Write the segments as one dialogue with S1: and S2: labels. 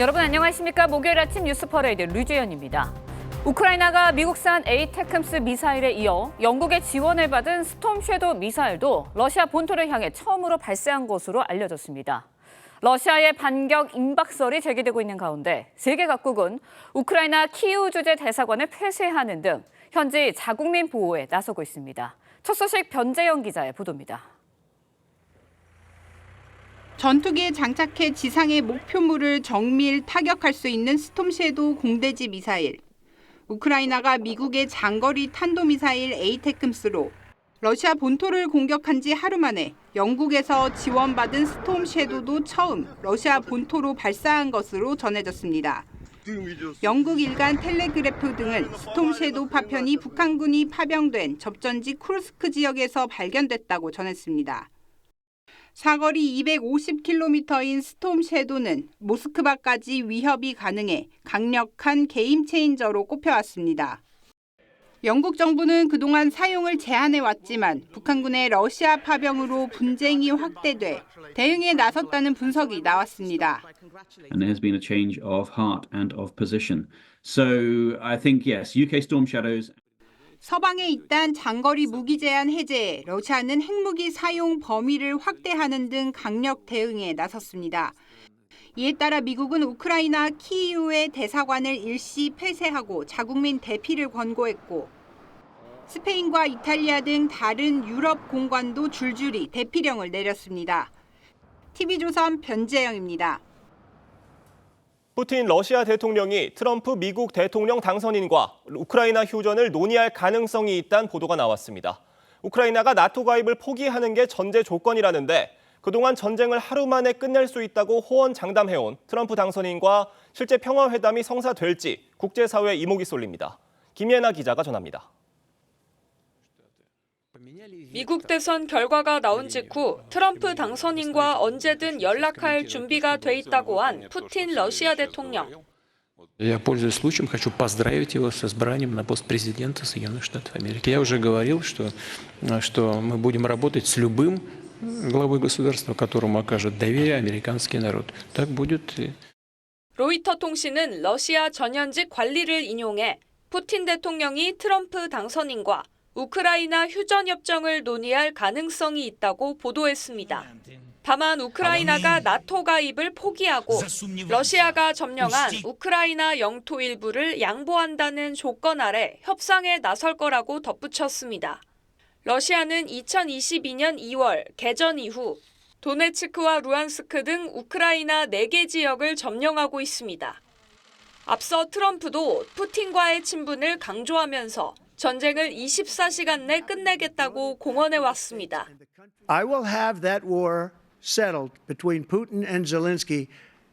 S1: 여러분 안녕하십니까? 목요일 아침 뉴스 퍼레이드 류주연입니다. 우크라이나가 미국산 에이테크스 미사일에 이어 영국의 지원을 받은 스톰 섀도우 미사일도 러시아 본토를 향해 처음으로 발사한 것으로 알려졌습니다. 러시아의 반격 임박설이 제기되고 있는 가운데 세계 각국은 우크라이나 키이우 주재 대사관을 폐쇄하는 등 현지 자국민 보호에 나서고 있습니다. 첫 소식 변재영 기자의 보도입니다.
S2: 전투기에 장착해 지상의 목표물을 정밀 타격할 수 있는 스톰 섀도우 공대지 미사일. 우크라이나가 미국의 장거리 탄도미사일 에이테크스로 러시아 본토를 공격한 지 하루 만에 영국에서 지원받은 스톰 섀도우도 처음 러시아 본토로 발사한 것으로 전해졌습니다. 영국 일간 텔레그래프 등은 스톰 섀도우 파편이 북한군이 파병된 접전지 쿠르스크 지역에서 발견됐다고 전했습니다. 사거리 250km인 스톰 섀도우는 모스크바까지 위협이 가능해 강력한 게임 체인저로 꼽혀왔습니다. 영국 정부는 그동안 사용을 제한해왔지만 북한군의 러시아 파병으로 분쟁이 확대돼 대응에 나섰다는 분석이 나왔습니다.
S3: And there has been a change of heart and of position. So I think yes, UK Storm Shadows.
S2: 서방의 잇단 장거리 무기 제한 해제에 러시아는 핵무기 사용 범위를 확대하는 등 강력 대응에 나섰습니다. 이에 따라 미국은 우크라이나 키이우의 대사관을 일시 폐쇄하고 자국민 대피를 권고했고 스페인과 이탈리아 등 다른 유럽 공관도 줄줄이 대피령을 내렸습니다. TV조선 변재영입니다.
S4: 푸틴 러시아 대통령이 트럼프 미국 대통령 당선인과 우크라이나 휴전을 논의할 가능성이 있다는 보도가 나왔습니다. 우크라이나가 나토 가입을 포기하는 게 전제 조건이라는데 그동안 전쟁을 하루 만에 끝낼 수 있다고 호언장담해온 트럼프 당선인과 실제 평화회담이 성사될지 국제사회에 이목이 쏠립니다. 김예나 기자가 전합니다.
S5: 미국 대선 결과가 나온 직후 트럼프 당선인과 언제든 연락할 준비가 돼 있다고 한 푸틴 러시아 대통령.
S6: Я, пользуясь случаем, хочу поздравить его с избранием на пост президента Соединенных Штатов Америки. Я уже говорил, что мы будем работать с любым главой государства, которому окажет доверие американский народ. Так будет.
S5: 로이터 통신은 러시아 전현직 관리를 인용해 푸틴 대통령이 트럼프 당선인과 우크라이나 휴전협정을 논의할 가능성이 있다고 보도했습니다. 다만 우크라이나가 나토 가입을 포기하고 러시아가 점령한 우크라이나 영토 일부를 양보한다는 조건 아래 협상에 나설 거라고 덧붙였습니다. 러시아는 2022년 2월 개전 이후 도네츠크와 루안스크 등 우크라이나 4개 지역을 점령하고 있습니다. 앞서 트럼프도 푸틴과의 친분을 강조하면서 전쟁을 24시간 내 끝내겠다고 공언해 왔습니다.
S7: I will have that war settled between Putin and Zelensky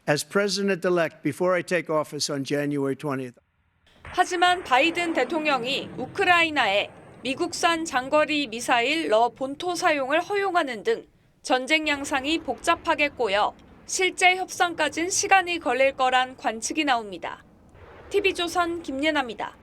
S7: as president-elect before I take office on January 20th.
S5: 하지만 바이든 대통령이 우크라이나에 미국산 장거리 미사일 러 본토 사용을 허용하는 등 전쟁 양상이 복잡하게 꼬여 실제 협상까진 시간이 걸릴 거란 관측이 나옵니다. TV조선 김예나입니다.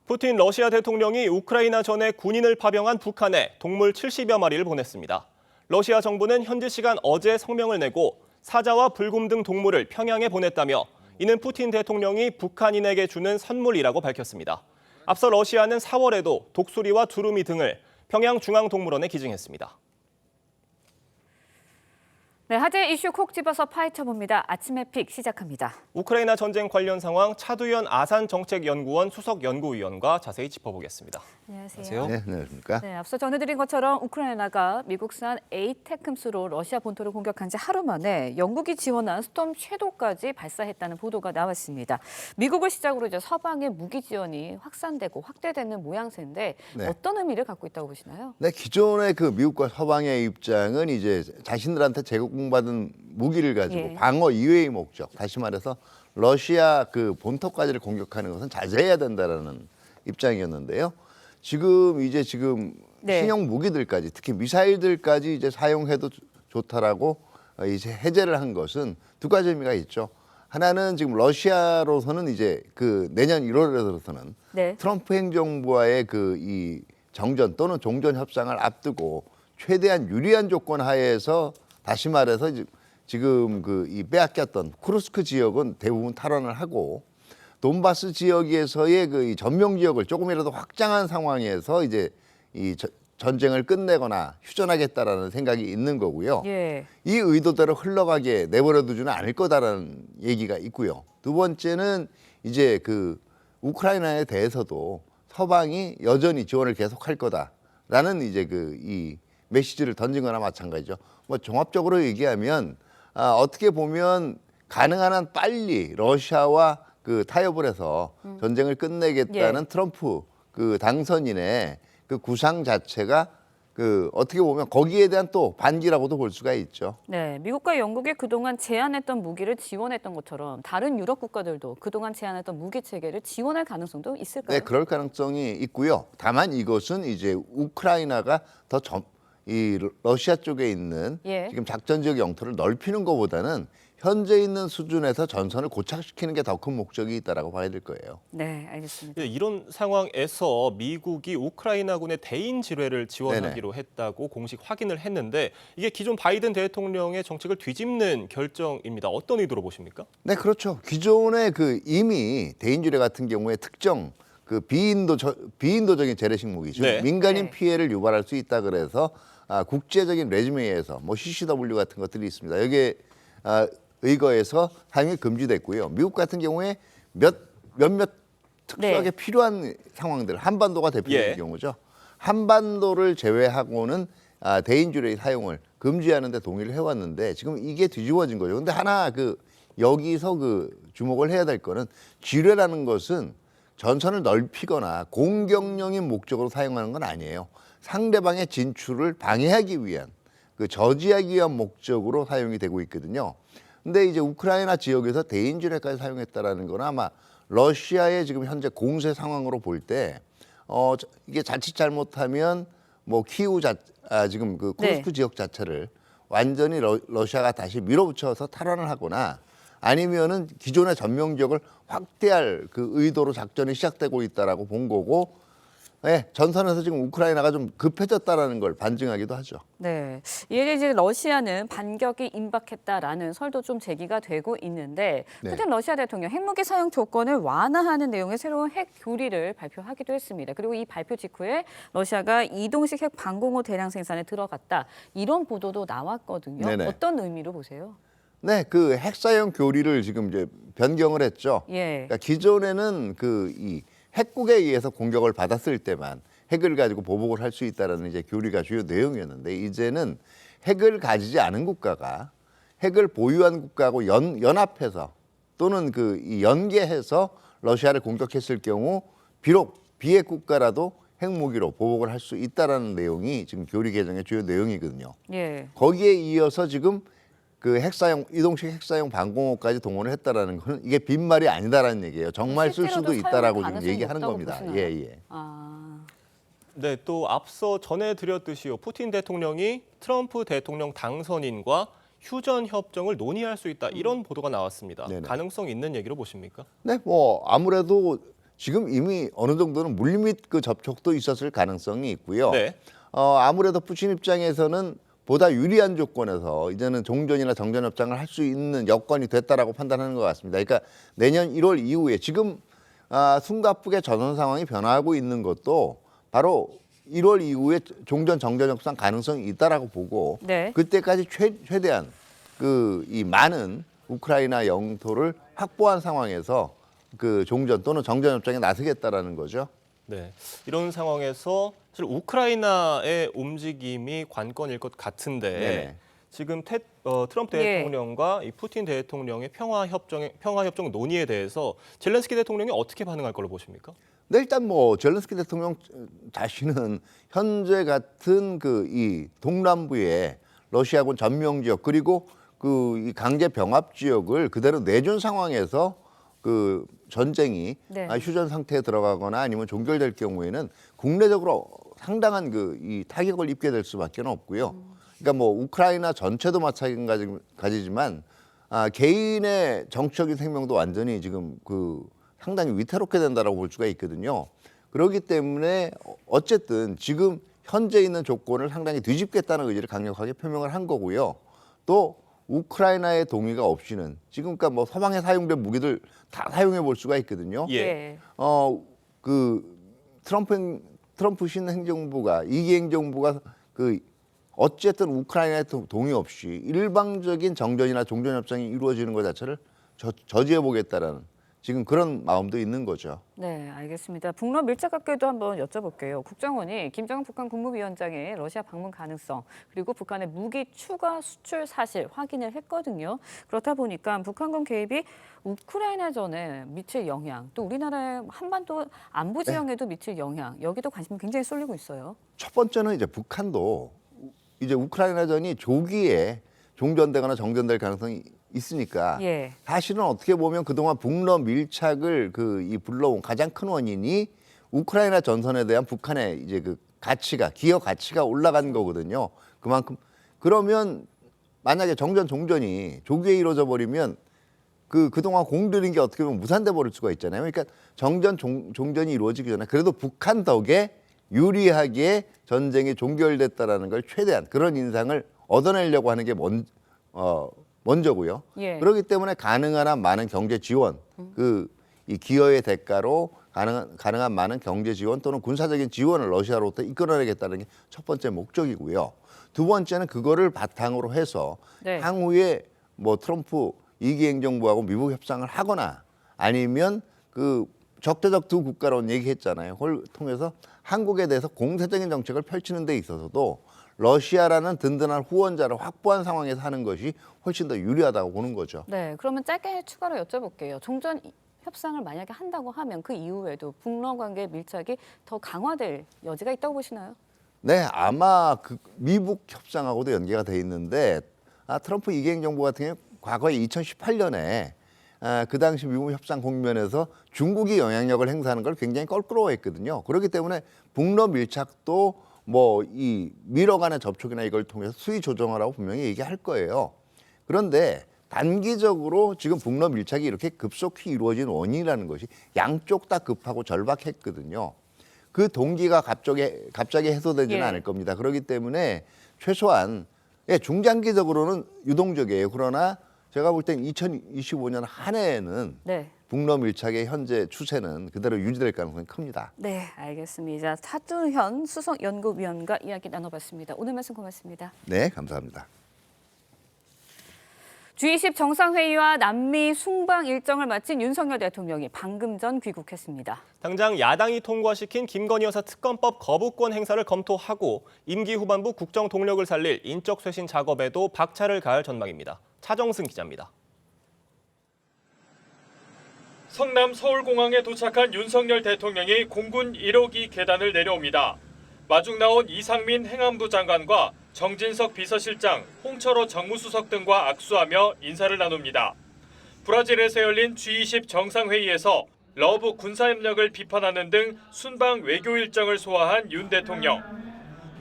S4: 푸틴 러시아 대통령이 우크라이나 전에 군인을 파병한 북한에 동물 70여 마리를 보냈습니다. 러시아 정부는 현지 시간 어제 성명을 내고 사자와 불곰 등 동물을 평양에 보냈다며 이는 푸틴 대통령이 북한인에게 주는 선물이라고 밝혔습니다. 앞서 러시아는 4월에도 독수리와 두루미 등을 평양중앙동물원에 기증했습니다.
S1: 네, 화제 이슈 콕 집어서 파헤쳐봅니다. 아침의 픽 시작합니다.
S4: 우크라이나 전쟁 관련 상황 차두현 아산정책연구원 수석연구위원과 자세히 짚어보겠습니다.
S1: 안녕하세요.
S8: 네, 안녕하십니까?
S1: 네, 앞서 전해드린 것처럼 우크라이나가 미국산 에이테크스로 러시아 본토를 공격한 지 하루 만에 영국이 지원한 스톰 섀도우까지 발사했다는 보도가 나왔습니다. 미국을 시작으로 이제 서방의 무기 지원이 확산되고 확대되는 모양새인데
S8: 네.
S1: 어떤 의미를 갖고 있다고 보시나요?
S8: 네, 기존의 그 미국과 서방의 입장은 이제 자신들한테 제공받은 무기를 가지고
S1: 예.
S8: 방어 이외의 목적, 다시 말해서 러시아 그 본토까지를 공격하는 것은 자제해야 된다라는 입장이었는데요. 지금
S1: 네.
S8: 신형 무기들까지, 특히 미사일들까지 이제 사용해도 좋다라고 이제 해제를 한 것은 두 가지 의미가 있죠. 하나는 지금 러시아로서는 이제 그 내년 1월에 들어서는
S1: 네.
S8: 트럼프 행정부와의 그 이 정전 또는 종전 협상을 앞두고 최대한 유리한 조건 하에서 다시 말해서 이제 지금 그 이 빼앗겼던 쿠르스크 지역은 대부분 탈환을 하고 돈바스 지역에서의 그 이 점령 지역을 조금이라도 확장한 상황에서 이제 이 전쟁을 끝내거나 휴전하겠다라는 생각이 있는 거고요.
S1: 예.
S8: 이 의도대로 흘러가게 내버려두지는 않을 거다라는 얘기가 있고요. 두 번째는 이제 그 우크라이나에 대해서도 서방이 여전히 지원을 계속할 거다라는 이제 그 이 메시지를 던진 거나 마찬가지죠. 뭐 종합적으로 얘기하면 어떻게 보면 가능한 한 빨리 러시아와 그 타협을 해서 전쟁을 끝내겠다는
S1: 예.
S8: 트럼프 그 당선인의 그 구상 자체가 그 어떻게 보면 거기에 대한 또 반기라고도 볼 수가 있죠.
S1: 네, 미국과 영국이 그동안 제안했던 무기를 지원했던 것처럼 다른 유럽 국가들도 그동안 제안했던 무기 체계를 지원할 가능성도 있을까요?
S8: 네, 그럴 가능성이 있고요. 다만 이것은 이제 우크라이나가 이 러시아 쪽에 있는
S1: 예.
S8: 지금 작전 지역 영토를 넓히는 것보다는 현재 있는 수준에서 전선을 고착시키는 게 더 큰 목적이 있다라고 봐야 될 거예요.
S1: 네, 알겠습니다.
S4: 예, 이런 상황에서 미국이 우크라이나군의 대인 지뢰를 지원하기로 했다고 공식 확인을 했는데 이게 기존 바이든 대통령의 정책을 뒤집는 결정입니다. 어떤 의도로 보십니까?
S8: 네, 그렇죠. 기존에 그 이미 대인주례 같은 경우에 특정 그 비인도적인 재래식 무기죠.
S4: 네.
S8: 민간인
S1: 네.
S8: 피해를 유발할 수 있다 그래서 국제적인 레지메에서 뭐 CCW 같은 것들이 있습니다. 여기에 의거해서 사용이 금지됐고요. 미국 같은 경우에 몇몇 특수하게
S1: 네.
S8: 필요한 상황들, 한반도가 대표적인
S4: 예.
S8: 경우죠. 한반도를 제외하고는 대인주례의 사용을 금지하는 데 동의를 해왔는데 지금 이게 뒤집어진 거죠. 근데 하나 여기서 주목을 해야 될 거는 지뢰라는 것은 전선을 넓히거나 공격용인 목적으로 사용하는 건 아니에요. 상대방의 진출을 방해하기 위한 저지하기 위한 목적으로 사용이 되고 있거든요. 근데 이제 우크라이나 지역에서 대인지뢰까지 사용했다라는 건 아마 러시아의 지금 현재 공세 상황으로 볼 때 이게 자칫 잘못하면 뭐 키우 지금 그 쿠르스크
S1: 네.
S8: 지역 자체를 완전히 러시아가 다시 밀어붙여서 탈환을 하거나 아니면은 기존의 점령 지역을 확대할 그 의도로 작전이 시작되고 있다라고 본 거고, 네, 전선에서 지금 우크라이나가 좀 급해졌다라는 걸 반증하기도 하죠.
S1: 네, 이에 대해 이제 러시아는 반격이 임박했다라는 설도 좀 제기가 되고 있는데
S8: 네.
S1: 푸틴 러시아 대통령 핵무기 사용 조건을 완화하는 내용의 새로운 핵 교리를 발표하기도 했습니다. 그리고 이 발표 직후에 러시아가 이동식 핵 방공호 대량 생산에 들어갔다 이런 보도도 나왔거든요.
S8: 네네.
S1: 어떤 의미로 보세요?
S8: 네, 그 핵사용 교리를 지금 이제 변경을 했죠.
S1: 예.
S8: 그러니까 기존에는 이 핵국에 의해서 공격을 받았을 때만 핵을 가지고 보복을 할 수 있다라는 이제 교리가 주요 내용이었는데 이제는 핵을 가지지 않은 국가가 핵을 보유한 국가하고 연합해서 또는 이 연계해서 러시아를 공격했을 경우 비록 비핵 국가라도 핵무기로 보복을 할 수 있다라는 내용이 지금 교리 개정의 주요 내용이거든요.
S1: 예.
S8: 거기에 이어서 지금 그 이동식 핵사용 방공호까지 동원을 했다라는 거는 이게 빈말이 아니다라는 얘기예요. 정말 쓸
S1: 실제로도
S8: 수도 있다라고
S1: 사용할
S8: 지금 얘기하는
S1: 가능성이
S8: 겁니다.
S1: 없다고
S8: 예,
S1: 보시나요?
S8: 예.
S1: 아.
S4: 네, 또 앞서 전해드렸듯이요. 푸틴 대통령이 트럼프 대통령 당선인과 휴전 협정을 논의할 수 있다 이런 보도가 나왔습니다.
S8: 네네.
S4: 가능성 있는 얘기로 보십니까?
S8: 네, 뭐 아무래도 지금 이미 어느 정도는 물밑 그 접촉도 있었을 가능성이 있고요.
S4: 네.
S8: 아무래도 푸틴 입장에서는 보다 유리한 조건에서 이제는 종전이나 정전 협상을 할 수 있는 여건이 됐다라고 판단하는 것 같습니다. 그러니까 내년 1월 이후에 지금 숨가쁘게 전선 상황이 변화하고 있는 것도 바로 1월 이후에 종전 정전 협상 가능성이 있다라고 보고
S1: 네.
S8: 그때까지 최대한 이 많은 우크라이나 영토를 확보한 상황에서 그 종전 또는 정전 협상에 나서겠다라는 거죠.
S4: 네, 이런 상황에서 사실 우크라이나의 움직임이 관건일 것 같은데
S8: 네네.
S4: 지금 트럼프
S1: 예.
S4: 대통령과 이 푸틴 대통령의 평화 협정 논의에 대해서 젤렌스키 대통령이 어떻게 반응할 걸로 보십니까?
S8: 네, 일단 뭐 젤렌스키 대통령 자신은 현재 같은 이 동남부의 러시아군 점령 지역 그리고 이 강제 병합 지역을 그대로 내준 상황에서 그 전쟁이
S1: 네.
S8: 휴전 상태에 들어가거나 아니면 종결될 경우에는 국내적으로 상당한 이 타격을 입게 될 수밖에 없고요. 그러니까 뭐 우크라이나 전체도 마찬가지지만 개인의 정치적인 생명도 완전히 지금 상당히 위태롭게 된다라고 볼 수가 있거든요. 그렇기 때문에 어쨌든 지금 현재 있는 조건을 상당히 뒤집겠다는 의지를 강력하게 표명을 한 거고요. 또 우크라이나의 동의가 없이는 지금 그러니까 뭐 서방에 사용된 무기들 다 사용해 볼 수가 있거든요.
S4: 예.
S8: 그 트럼프 신행정부가 이기 행정부가 그 어쨌든 우크라이나의 동의 없이 일방적인 정전이나 종전 협상이 이루어지는 것 자체를 저지해 보겠다라는 지금 그런 마음도 있는 거죠.
S1: 네, 알겠습니다. 북러 밀착 관계도 한번 여쭤볼게요. 국정원이 김정은 북한 국무위원장의 러시아 방문 가능성 그리고 북한의 무기 추가 수출 사실 확인을 했거든요. 그렇다 보니까 북한군 개입이 우크라이나전에 미칠 영향, 또 우리나라의 한반도 안보 지형에도 미칠 영향, 여기도 관심이 굉장히 쏠리고 있어요.
S8: 첫 번째는 이제 북한도 이제 우크라이나전이 조기에 종전되거나 정전될 가능성이 있으니까
S1: 예.
S8: 사실은 어떻게 보면 그동안 북러 밀착을 이 불러온 가장 큰 원인이 우크라이나 전선에 대한 북한의 이제 그 가치가 기여 가치가 올라간 거거든요. 그만큼 그러면 만약에 정전 종전이 조기에 이루어져 버리면 그동안 공들인 게 어떻게 보면 무산돼 버릴 수가 있잖아요. 그러니까 정전 종전이 이루어지기 전에 그래도 북한 덕에 유리하게 전쟁이 종결됐다라는 걸 최대한 그런 인상을 얻어내려고 하는 게 먼저고요.
S1: 예.
S8: 그렇기 때문에 가능한 한 많은 경제 지원, 이 기여의 대가로 가능한 많은 경제 지원 또는 군사적인 지원을 러시아로부터 이끌어내겠다는 게 첫 번째 목적이고요. 두 번째는 그거를 바탕으로 해서
S1: 네.
S8: 향후에 뭐 트럼프 2기 행정부하고 미국 협상을 하거나 아니면 적대적 두 국가론 얘기했잖아요. 그걸 통해서 한국에 대해서 공세적인 정책을 펼치는 데 있어서도 러시아라는 든든한 후원자를 확보한 상황에서 하는 것이 훨씬 더 유리하다고 보는 거죠.
S1: 네, 그러면 짧게 추가로 여쭤볼게요. 종전 협상을 만약에 한다고 하면 그 이후에도 북러 관계 밀착이 더 강화될 여지가 있다고 보시나요?
S8: 네, 아마 미국 협상하고도 연계가 돼 있는데 트럼프 2기 행정부 같은 경우 과거에 2018년에 그 당시 미국 협상 국면에서 중국이 영향력을 행사하는 걸 굉장히 껄끄러워했거든요. 그렇기 때문에 북러 밀착도 뭐 이 미러 간의 접촉이나 이걸 통해서 수위 조정하라고 분명히 얘기할 거예요. 그런데 단기적으로 지금 북러 밀착이 이렇게 급속히 이루어진 원인이라는 것이 양쪽 다 급하고 절박했거든요. 그 동기가 갑자기 해소되지는
S1: 예.
S8: 않을 겁니다. 그렇기 때문에 최소한 중장기적으로는 유동적이에요. 그러나 제가 볼 땐 2025년 한 해에는
S1: 네.
S8: 북러 밀착의 현재 추세는 그대로 유지될 가능성이 큽니다.
S1: 네, 알겠습니다. 차두현 수석연구위원과 이야기 나눠봤습니다. 오늘 말씀 고맙습니다.
S8: 네, 감사합니다.
S1: G20 정상회의와 남미 순방 일정을 마친 윤석열 대통령이 방금 전 귀국했습니다.
S4: 당장 야당이 통과시킨 김건희 여사 특검법 거부권 행사를 검토하고 임기 후반부 국정 동력을 살릴 인적 쇄신 작업에도 박차를 가할 전망입니다. 차정승 기자입니다.
S9: 성남 서울공항에 도착한 윤석열 대통령이 공군 1호기 계단을 내려옵니다. 마중 나온 이상민 행안부 장관과 정진석 비서실장, 홍철호 정무수석 등과 악수하며 인사를 나눕니다. 브라질에서 열린 G20 정상회의에서 러브 군사협력을 비판하는 등 순방 외교 일정을 소화한 윤 대통령.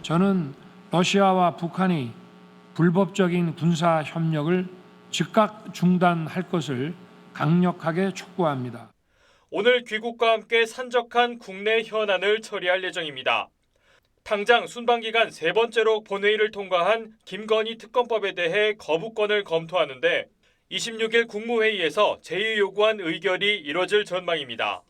S10: 저는 러시아와 북한이 불법적인 군사협력을 즉각 중단할 것을 강력하게 촉구합니다.
S9: 오늘 귀국과 함께 산적한 국내 현안을 처리할 예정입니다. 당장 순방기간 세 번째로 본회의를 통과한 김건희 특검법에 대해 거부권을 검토하는데 26일 국무회의에서 제의 요구한 의결이 이뤄질 전망입니다.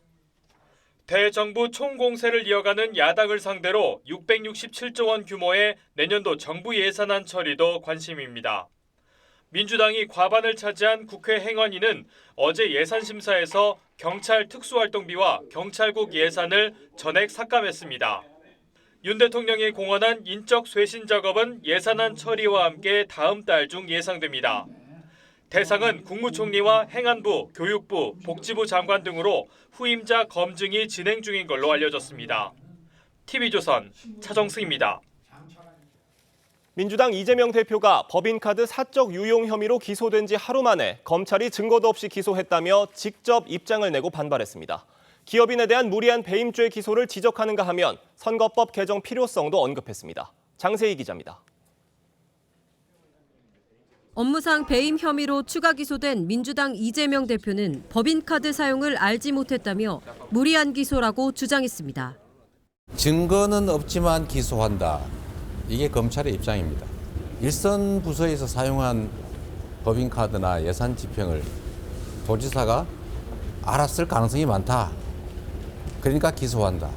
S9: 대정부 총공세를 이어가는 야당을 상대로 667조 원 규모의 내년도 정부 예산안 처리도 관심입니다. 민주당이 과반을 차지한 국회 행안위는 어제 예산심사에서 경찰 특수활동비와 경찰국 예산을 전액 삭감했습니다. 윤 대통령이 공언한 인적 쇄신 작업은 예산안 처리와 함께 다음 달 중 예상됩니다. 대상은 국무총리와 행안부, 교육부, 복지부 장관 등으로 후임자 검증이 진행 중인 걸로 알려졌습니다. TV조선 차정승입니다.
S4: 민주당 이재명 대표가 법인카드 사적 유용 혐의로 기소된 지 하루 만에 검찰이 증거도 없이 기소했다며 직접 입장을 내고 반발했습니다. 기업인에 대한 무리한 배임죄 기소를 지적하는가 하면 선거법 개정 필요성도 언급했습니다. 장세희 기자입니다.
S11: 업무상 배임 혐의로 추가 기소된 민주당 이재명 대표는 법인카드 사용을 알지 못했다며 무리한 기소라고 주장했습니다.
S12: 증거는 없지만 기소한다. 이게 검찰의 입장입니다. 일선 부서에서 사용한 법인카드나 예산 집행을 도지사가 알았을 가능성이 많다. 그러니까 기소한다.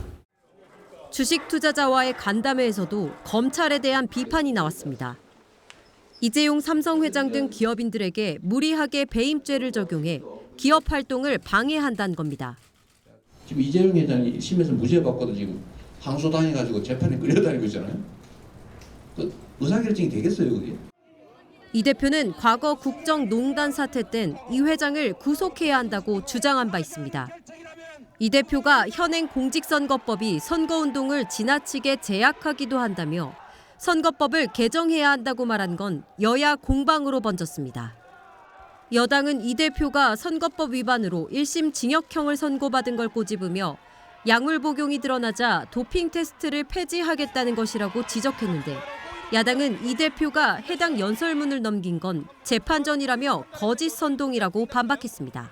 S11: 주식 투자자와의 간담회에서도 검찰에 대한 비판이 나왔습니다. 이재용 삼성 회장 등 기업인들에게 무리하게 배임죄를 적용해 기업 활동을 방해한다는 겁니다.
S13: 지금 이재용 회장이 심에서 무죄 받고도 지금 항소당해가지고 재판에 끌려다니고 있잖아요. 그 의사결정이 되겠어요, 그게?
S11: 이 대표는 과거 국정농단 사태 땐 이 회장을 구속해야 한다고 주장한 바 있습니다. 이 대표가 현행 공직선거법이 선거운동을 지나치게 제약하기도 한다며 선거법을 개정해야 한다고 말한 건 여야 공방으로 번졌습니다. 여당은 이 대표가 선거법 위반으로 1심 징역형을 선고받은 걸 꼬집으며 약물 복용이 드러나자 도핑 테스트를 폐지하겠다는 것이라고 지적했는데 야당은 이 대표가 해당 연설문을 넘긴 건 재판 전이라며 거짓 선동이라고 반박했습니다.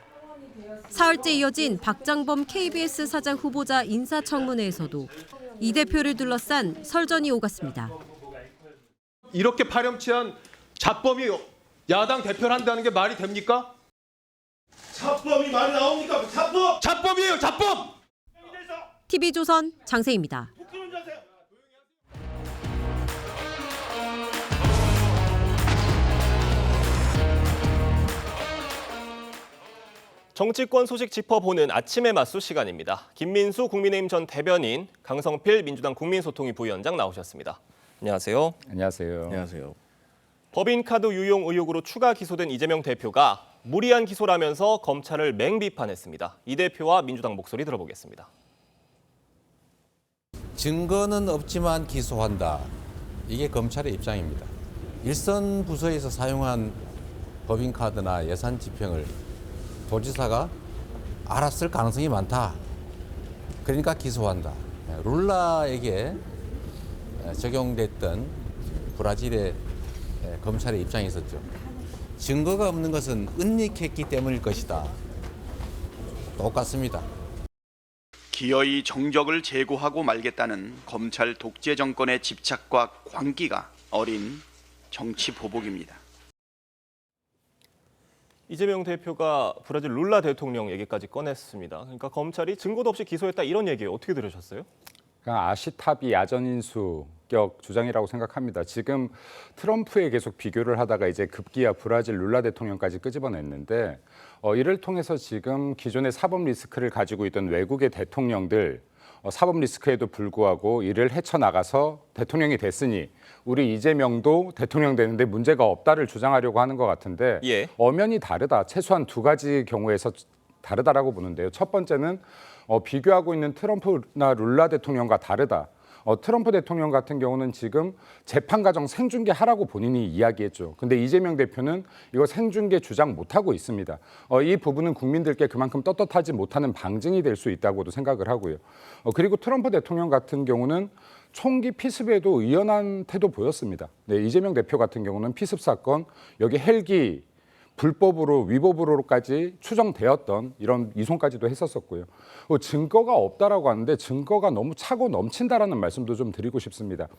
S11: 사흘째 이어진 박장범 KBS 사장 후보자 인사청문회에서도 이 대표를 둘러싼 설전이 오갔습니다.
S14: 이렇게 파렴치한 잡범이 야당 대표를 한다는 게 말이 됩니까? 잡범이 말이 나옵니까? 잡범! 잡범이에요, 잡범!
S11: TV조선 장세희입니다.
S4: 정치권 소식 짚어보는 아침의 맞수 시간입니다. 김민수 국민의힘 전 대변인, 강성필 민주당 국민소통위 부위원장 나오셨습니다. 안녕하세요.
S15: 안녕하세요. 안녕하세요.
S4: 법인카드 유용 의혹으로 추가 기소된 이재명 대표가 무리한 기소라면서 검찰을 맹비판했습니다. 이 대표와 민주당 목소리 들어보겠습니다.
S12: 증거는 없지만 기소한다. 이게 검찰의 입장입니다. 일선 부서에서 사용한 법인카드나 예산 집행을 도지사가 알았을 가능성이 많다. 그러니까 기소한다. 룰라에게 적용됐던 브라질의 검찰의 입장이 있었죠. 증거가 없는 것은 은닉했기 때문일 것이다. 똑같습니다.
S16: 기어이 정적을 제고하고 말겠다는 검찰 독재 정권의 집착과 광기가 어린 정치 보복입니다.
S4: 이재명 대표가 브라질 룰라 대통령 얘기까지 꺼냈습니다. 그러니까 검찰이 증거도 없이 기소했다 이런 얘기예요. 어떻게 들으셨어요?
S15: 그러니까 아시타비 야전인수격 주장이라고 생각합니다. 지금 트럼프에 계속 비교를 하다가 이제 급기야 브라질 룰라 대통령까지 끄집어냈는데 이를 통해서 지금 기존의 사법 리스크를 가지고 있던 외국의 대통령들 사법 리스크에도 불구하고 이를 헤쳐나가서 대통령이 됐으니 우리 이재명도 대통령 되는데 문제가 없다를 주장하려고 하는 것 같은데 엄연히 다르다. 최소한 두 가지 경우에서 다르다라고 보는데요. 첫 번째는 비교하고 있는 트럼프나 룰라 대통령과 다르다. 트럼프 대통령 같은 경우는 지금 재판 과정 생중계 하라고 본인이 이야기했죠. 근데 이재명 대표는 이거 생중계 주장 못하고 있습니다. 이 부분은 국민들께 그만큼 떳떳하지 못하는 방증이 될 수 있다고도 생각을 하고요. 그리고 트럼프 대통령 같은 경우는 총기 피습에도 의연한 태도 보였습니다. 네, 이재명 대표 같은 경우는 피습 사건, 여기 헬기 불법으로 위법으로까지 추정되었던 이런 이송까지도 했었었고요. 증거가 없다라고 하는데 증거가 너무 차고 넘친다라는 말씀도 좀 드리고 싶습니다.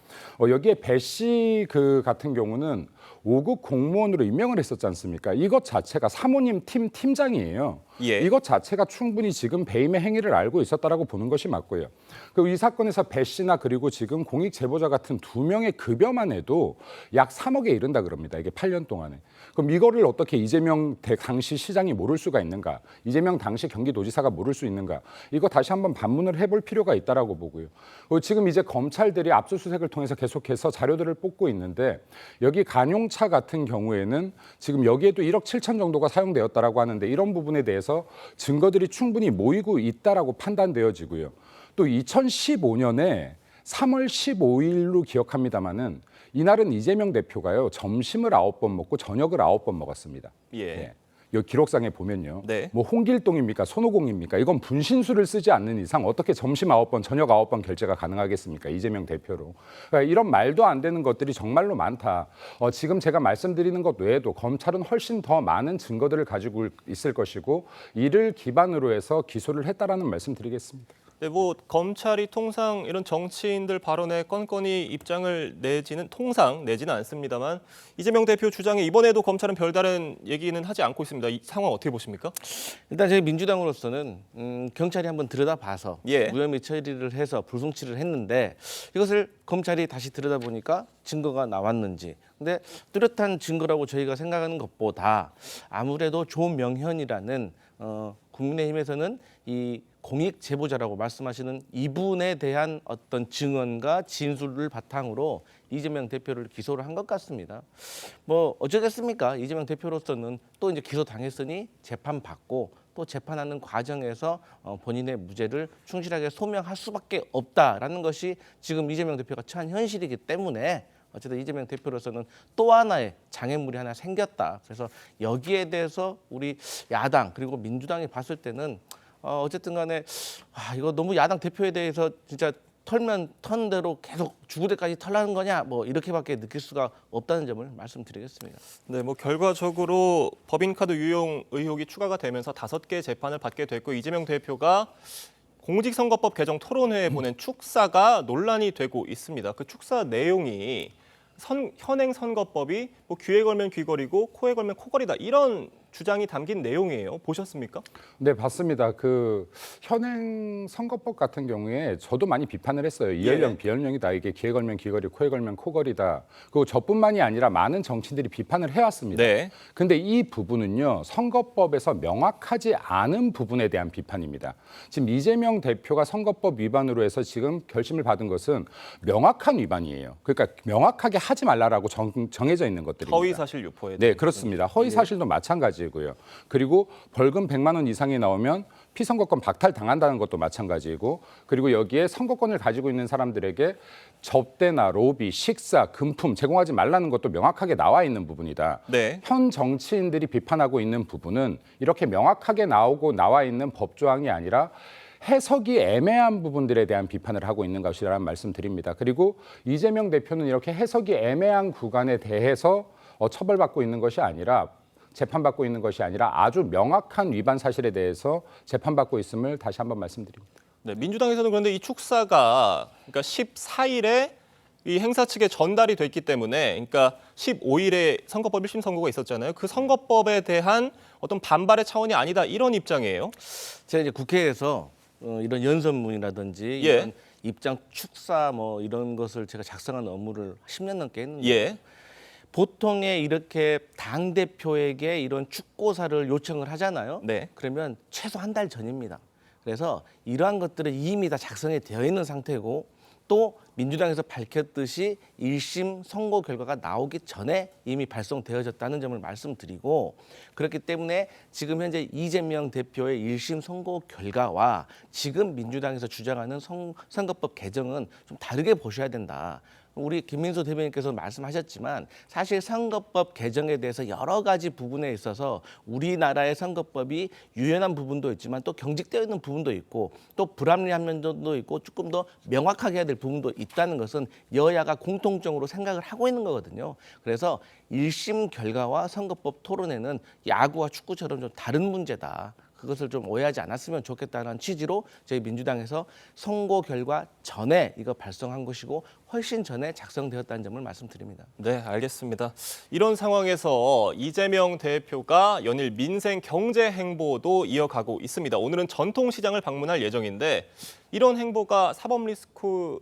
S15: 여기에 배 씨 같은 경우는 5급 공무원으로 임명을 했었지 않습니까? 이것 자체가 사모님 팀장이에요. 이것 자체가 충분히 지금 배임의 행위를 알고 있었다라고 보는 것이 맞고요. 그리고 이 사건에서 배 씨나 그리고 지금 공익 제보자 같은 2명의 급여만 해도 약 3억에 이른다 그럽니다. 이게 8년 동안에. 그럼 이거를 어떻게 이재명 당시 시장이 모를 수가 있는가? 이재명 당시 경기도지사가 모를 수 있는가? 이거 다시 한번 반문을 해볼 필요가 있다라고 보고요. 지금 이제 검찰들이 압수수색을 통해서 계속해서 자료들을 뽑고 있는데 여기 관용차 같은 경우에는 지금 여기에도 1억 7천 정도가 사용되었다라고 하는데 이런 부분에 대해서 증거들이 충분히 모이고 있다라고 판단되어지고요. 또 2015년에 3월 15일로 기억합니다마는 이날은 이재명 대표가요 점심을 9번 먹고 저녁을 9번 먹었습니다. 네. 여기 기록상에 보면요. 뭐 홍길동입니까 손오공입니까? 이건 분신술을 쓰지 않는 이상 어떻게 점심 9번 저녁 9번 결제가 가능하겠습니까? 이재명 대표로. 그러니까 이런 말도 안 되는 것들이 정말로 많다. 지금 제가 말씀드리는 것 외에도 검찰은 훨씬 더 많은 증거들을 가지고 있을 것이고 이를 기반으로 해서 기소를 했다라는 말씀 드리겠습니다.
S4: 네, 뭐 검찰이 통상 이런 정치인들 발언에 건건히 입장을 내지는 않습니다만 이재명 대표 주장에 이번에도 검찰은 별다른 얘기는 하지 않고 있습니다. 이 상황 어떻게 보십니까?
S17: 일단 저희 민주당으로서는 경찰이 한번 들여다봐서
S4: 예.
S17: 무혐의 처리를 해서 불송치를 했는데 이것을 검찰이 다시 들여다보니까 증거가 나왔는지. 근데 뚜렷한 증거라고 저희가 생각하는 것보다 아무래도 조명현이라는 국민의힘에서는 이 공익 제보자라고 말씀하시는 이분에 대한 어떤 증언과 진술을 바탕으로 이재명 대표를 기소를 한 것 같습니다. 뭐 어쩌겠습니까? 이재명 대표로서는 또 이제 기소 당했으니 재판 받고 또 재판하는 과정에서 본인의 무죄를 충실하게 소명할 수밖에 없다라는 것이 지금 이재명 대표가 처한 현실이기 때문에 어쨌든 이재명 대표로서는 또 하나의 장애물이 하나 생겼다. 그래서 여기에 대해서 우리 야당 그리고 민주당이 봤을 때는 어쨌든 간에 이거 너무 야당 대표에 대해서 진짜 털면 턴 대로 계속 죽을 때까지 털라는 거냐 뭐 이렇게밖에 느낄 수가 없다는 점을 말씀드리겠습니다.
S4: 네, 뭐 결과적으로 법인카드 유용 의혹이 추가가 되면서 5개 재판을 받게 됐고 이재명 대표가 공직선거법 개정 토론회에 보낸 축사가 논란이 되고 있습니다. 그 축사 내용이 현행 선거법이 뭐 귀에 걸면 귀걸이고 코에 걸면 코걸이다 이런 주장이 담긴 내용이에요. 보셨습니까?
S15: 네, 봤습니다. 그 현행 선거법 같은 경우에 저도 많이 비판을 했어요. 이연령, 비연령이다. 이게 귀에 걸면 귀걸이, 코에 걸면 코걸이다. 그리고 저뿐만이 아니라 많은 정치인들이 비판을 해왔습니다.
S4: 네.
S15: 근데 이 부분은요, 선거법에서 명확하지 않은 부분에 대한 비판입니다. 지금 이재명 대표가 선거법 위반으로 해서 지금 결심을 받은 것은 명확한 위반이에요. 그러니까 명확하게 하지 말라라고 정해져 있는 것들입니다.
S4: 허위사실 유포에
S15: 네, 그렇습니다. 허위사실도 마찬가지고요. 그리고 벌금 100만 원 이상이 나오면 피선거권 박탈당한다는 것도 마찬가지고 그리고 여기에 선거권을 가지고 있는 사람들에게 접대나 로비, 식사, 금품 제공하지 말라는 것도 명확하게 나와 있는 부분이다.
S4: 네.
S15: 현 정치인들이 비판하고 있는 부분은 이렇게 명확하게 나와 있는 법조항이 아니라 해석이 애매한 부분들에 대한 비판을 하고 있는 것이라는 말씀드립니다. 그리고 이재명 대표는 이렇게 해석이 애매한 구간에 대해서 처벌받고 있는 것이 아니라 재판받고 있는 것이 아니라 아주 명확한 위반 사실에 대해서 재판받고 있음을 다시 한번 말씀드립니다.
S4: 네, 민주당에서는 그런데 이 축사가 그러니까 14일에 이 행사 측에 전달이 됐기 때문에 그러니까 15일에 선거법 1심 선고가 있었잖아요. 그 선거법에 대한 어떤 반발의 차원이 아니다 이런 입장이에요.
S17: 제가 이제 국회에서 이런 연설문이라든지
S4: 예.
S17: 이런 입장 축사 뭐 이런 것을 제가 작성하는 업무를 10년 넘게 했는데
S4: 예.
S17: 보통에 이렇게 당대표에게 이런 축고사를 요청을 하잖아요.
S4: 네.
S17: 그러면 최소 한 달 전입니다. 그래서 이러한 것들은 이미 다 작성이 되어 있는 상태고 또 민주당에서 밝혔듯이 1심 선고 결과가 나오기 전에 이미 발송되어졌다는 점을 말씀드리고 그렇기 때문에 지금 현재 이재명 대표의 1심 선고 결과와 지금 민주당에서 주장하는 선거법 개정은 좀 다르게 보셔야 된다. 우리 김민수 대변인께서 말씀하셨지만 사실 선거법 개정에 대해서 여러 가지 부분에 있어서 우리나라의 선거법이 유연한 부분도 있지만 또 경직되어 있는 부분도 있고 또 불합리한 면도 있고 조금 더 명확하게 해야 될 부분도 있다는 것은 여야가 공통적으로 생각을 하고 있는 거거든요. 그래서 1심 결과와 선거법 토론회는 야구와 축구처럼 좀 다른 문제다. 그것을 좀 오해하지 않았으면 좋겠다는 취지로 저희 민주당에서 선고 결과 전에 이거 발송한 것이고 훨씬 전에 작성되었다는 점을 말씀드립니다.
S4: 네, 알겠습니다. 이런 상황에서 이재명 대표가 연일 민생 경제 행보도 이어가고 있습니다. 오늘은 전통시장을 방문할 예정인데 이런 행보가 사법 리스크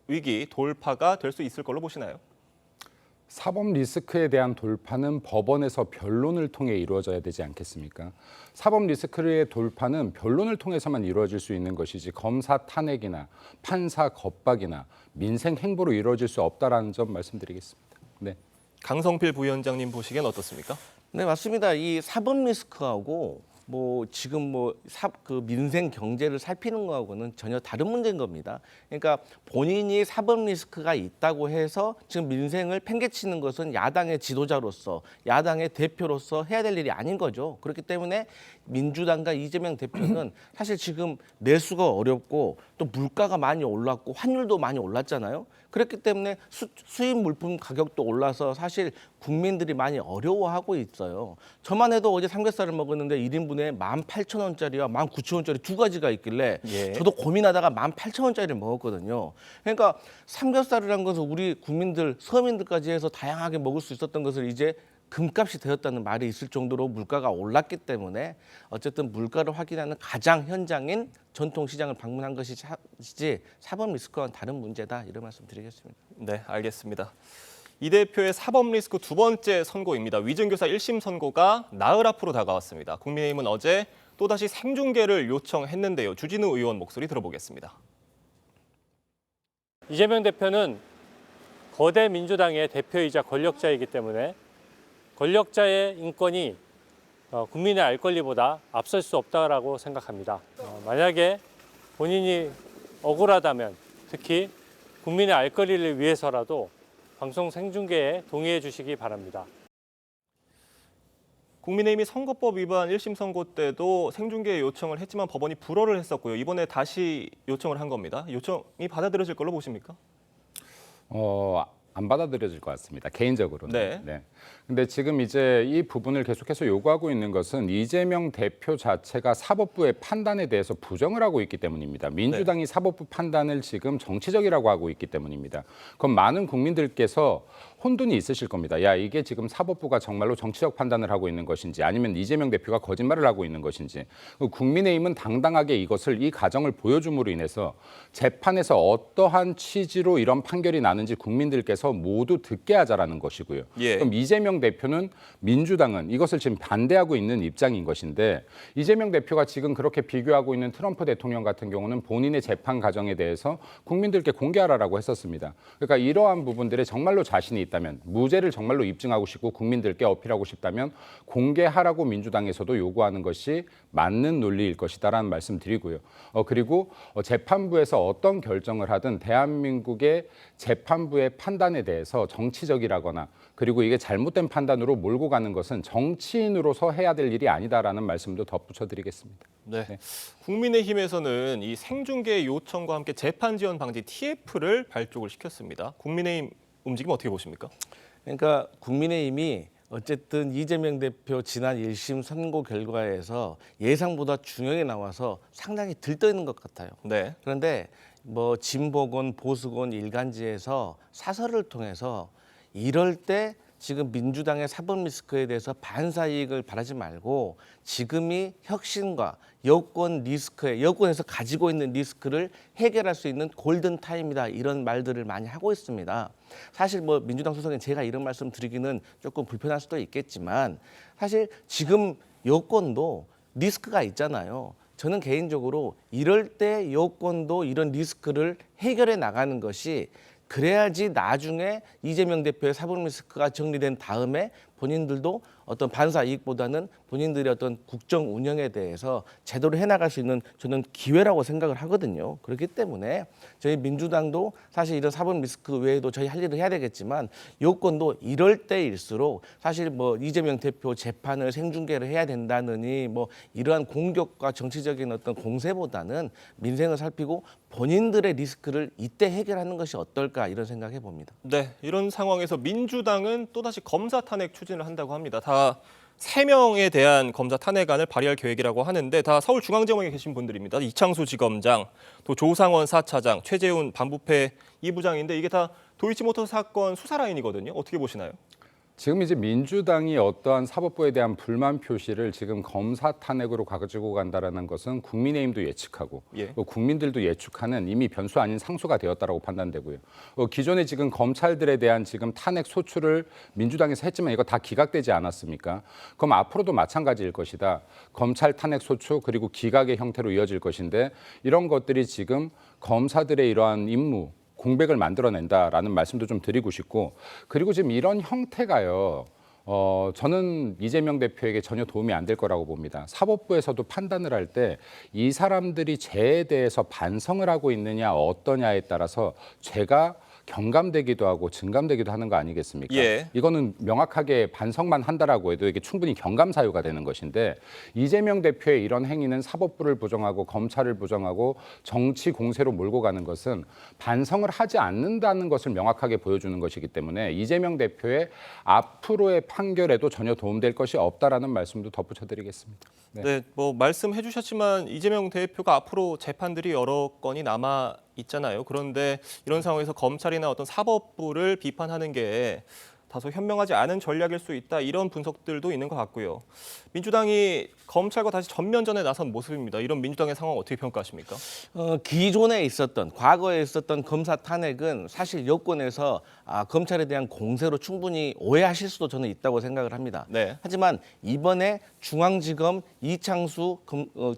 S4: 위기 돌파가 될 수 있을 걸로 보시나요?
S15: 사법 리스크에 대한 돌파는 법원에서 변론을 통해 이루어져야 되지 않겠습니까? 사법 리스크의 돌파는 변론을 통해서만 이루어질 수 있는 것이지 검사 탄핵이나 판사 겁박이나 민생 행보로 이루어질 수 없다라는 점 말씀드리겠습니다. 네.
S4: 강성필 부위원장님 보시기엔 어떻습니까?
S17: 네, 맞습니다. 이 사법 리스크하고 뭐 지금 그 민생 경제를 살피는 거하고는 전혀 다른 문제인 겁니다. 그러니까 본인이 사법 리스크가 있다고 해서 지금 민생을 팽개치는 것은 야당의 지도자로서 야당의 대표로서 해야 될 일이 아닌 거죠. 그렇기 때문에 민주당과 이재명 대표는 사실 지금 내수가 어렵고 또 물가가 많이 올랐고 환율도 많이 올랐잖아요. 그렇기 때문에 수입 물품 가격도 올라서 사실 국민들이 많이 어려워하고 있어요. 저만 해도 어제 삼겹살을 먹었는데 1인분에 18,000원짜리와 19,000원짜리 두 가지가 있길래 저도 고민하다가 18,000원짜리를 먹었거든요. 그러니까 삼겹살이라는 것은 우리 국민들, 서민들까지 해서 다양하게 먹을 수 있었던 것을 이제 금값이 되었다는 말이 있을 정도로 물가가 올랐기 때문에 어쨌든 물가를 확인하는 가장 현장인 전통시장을 방문한 것이지 사법 리스크와는 다른 문제다 이런 말씀 드리겠습니다.
S4: 네, 알겠습니다. 이 대표의 사법 리스크 두 번째 선고입니다. 위증교사 1심 선고가 나흘 앞으로 다가왔습니다. 국민의힘은 어제 또다시 생중계를 요청했는데요. 주진우 의원 목소리 들어보겠습니다.
S18: 이재명 대표는 거대 민주당의 대표이자 권력자이기 때문에 권력자의 인권이 국민의 알 권리보다 앞설 수 없다고 생각합니다. 만약에 본인이 억울하다면 특히 국민의 알 권리를 위해서라도 방송 생중계에 동의해 주시기 바랍니다.
S4: 국민의힘이 선거법 위반 1심 선고 때도 생중계 요청을 했지만 법원이 불허를 했었고요. 이번에 다시 요청을 한 겁니다. 요청이 받아들여질 걸로 보십니까?
S15: 안 받아들여질 것 같습니다. 개인적으로는. 네. 근데 지금 이제 이 부분을 계속해서 요구하고 있는 것은 이재명 대표 자체가 사법부의 판단에 대해서 부정을 하고 있기 때문입니다. 민주당이 사법부 판단을 지금 정치적이라고 하고 있기 때문입니다. 그럼 많은 국민들께서 혼돈이 있으실 겁니다. 야, 이게 지금 사법부가 정말로 정치적 판단을 하고 있는 것인지 아니면 이재명 대표가 거짓말을 하고 있는 것인지. 국민의힘은 당당하게 이것을 이 가정을 보여줌으로 인해서 재판에서 어떠한 취지로 이런 판결이 나는지 국민들께서 모두 듣게 하자라는 것이고요. 그럼 이재명 대표는 민주당은 이것을 지금 반대하고 있는 입장인 것인데 이재명 대표가 지금 그렇게 비교하고 있는 트럼프 대통령 같은 경우는 본인의 재판 과정에 대해서 국민들께 공개하라고 했었습니다. 그러니까 이러한 부분들에 정말로 자신이 있다면 무죄를 정말로 입증하고 싶고 국민들께 어필하고 싶다면 공개하라고 민주당에서도 요구하는 것이 맞는 논리일 것이다라는 말씀 드리고요. 그리고 재판부에서 어떤 결정을 하든 대한민국의 재판부의 판단에 대해서 정치적이라거나 그리고 이게 잘못된 판단으로 몰고 가는 것은 정치인으로서 해야 될 일이 아니다라는 말씀도 덧붙여 드리겠습니다.
S4: 네. 국민의힘에서는 이 생중계 요청과 함께 재판 지연 방지 TF를 발족을 시켰습니다. 국민의힘 움직임 어떻게 보십니까?
S17: 그러니까 국민의힘이 어쨌든 이재명 대표 지난 1심 선고 결과에서 예상보다 중형이 나와서 상당히 들떠있는 것 같아요. 그런데 뭐 진보건 보수건 일간지에서 사설을 통해서 이럴 때 지금 민주당의 사법 리스크에 대해서 반사 이익을 바라지 말고 지금이 혁신과 여권 리스크에 여권에서 가지고 있는 리스크를 해결할 수 있는 골든 타임이다 이런 말들을 많이 하고 있습니다. 사실 뭐 민주당 소속인 제가 이런 말씀 드리기는 조금 불편할 수도 있겠지만 사실 지금 여권도 리스크가 있잖아요. 저는 개인적으로 이럴 때 여권도 이런 리스크를 해결해 나가는 것이 그래야지 나중에 이재명 대표의 사법 리스크가 정리된 다음에 본인들도 어떤 반사 이익보다는 본인들의 어떤 국정 운영에 대해서 제대로 해나갈 수 있는 저는 기회라고 생각을 하거든요. 그렇기 때문에 저희 민주당도 사실 이런 사법 리스크 외에도 저희 할 일을 해야 되겠지만 여권도 이럴 때일수록 사실 뭐 이재명 대표 재판을 생중계를 해야 된다느니 뭐 이러한 공격과 정치적인 어떤 공세보다는 민생을 살피고 본인들의 리스크를 이때 해결하는 것이 어떨까 이런 생각해 봅니다.
S4: 네, 이런 상황에서 민주당은 또다시 검사 탄핵 추진을 한다고 합니다. 다 3명에 대한 검사 탄핵안을 발의할 계획이라고 하는데 다 서울중앙지검에 계신 분들입니다. 이창수 지검장, 또 조상원 4차장, 최재훈 반부패 2부장인데 이게 다 도이치모터 사건 수사 라인이거든요. 어떻게 보시나요?
S15: 지금 이제 민주당이 어떠한 사법부에 대한 불만 표시를 지금 검사 탄핵으로 가지고 간다라는 것은 국민의힘도 예측하고 국민들도 예측하는 이미 변수 아닌 상수가 되었다라고 판단되고요. 기존에 지금 검찰들에 대한 지금 탄핵 소추를 민주당에서 했지만 이거 다 기각되지 않았습니까? 그럼 앞으로도 마찬가지일 것이다. 검찰 탄핵 소추 그리고 기각의 형태로 이어질 것인데 이런 것들이 지금 검사들의 이러한 임무 공백을 만들어낸다라는 말씀도 좀 드리고 싶고 그리고 지금 이런 형태가요. 저는 이재명 대표에게 전혀 도움이 안 될 거라고 봅니다. 사법부에서도 판단을 할 때 이 사람들이 죄에 대해서 반성을 하고 있느냐 어떠냐에 따라서 죄가 경감되기도 하고 증감되기도 하는 거 아니겠습니까?
S4: 예.
S15: 이거는 명확하게 반성만 한다라고 해도 이게 충분히 경감 사유가 되는 것인데 이재명 대표의 이런 행위는 사법부를 부정하고 검찰을 부정하고 정치 공세로 몰고 가는 것은 반성을 하지 않는다는 것을 명확하게 보여주는 것이기 때문에 이재명 대표의 앞으로의 판결에도 전혀 도움될 것이 없다라는 말씀도 덧붙여드리겠습니다.
S4: 네, 뭐 말씀해 주셨지만 이재명 대표가 앞으로 재판들이 여러 건이 남아 있잖아요. 그런데 이런 상황에서 검찰이나 어떤 사법부를 비판하는 게 다소 현명하지 않은 전략일 수 있다. 이런 분석들도 있는 것 같고요. 민주당이 검찰과 다시 전면전에 나선 모습입니다. 이런 민주당의 상황 어떻게 평가하십니까?
S17: 기존에 있었던 과거에 있었던 검사 탄핵은 사실 여권에서 검찰에 대한 공세로 충분히 오해하실 수도 저는 있다고 생각을 합니다.
S4: 네.
S17: 하지만 이번에 중앙지검 이창수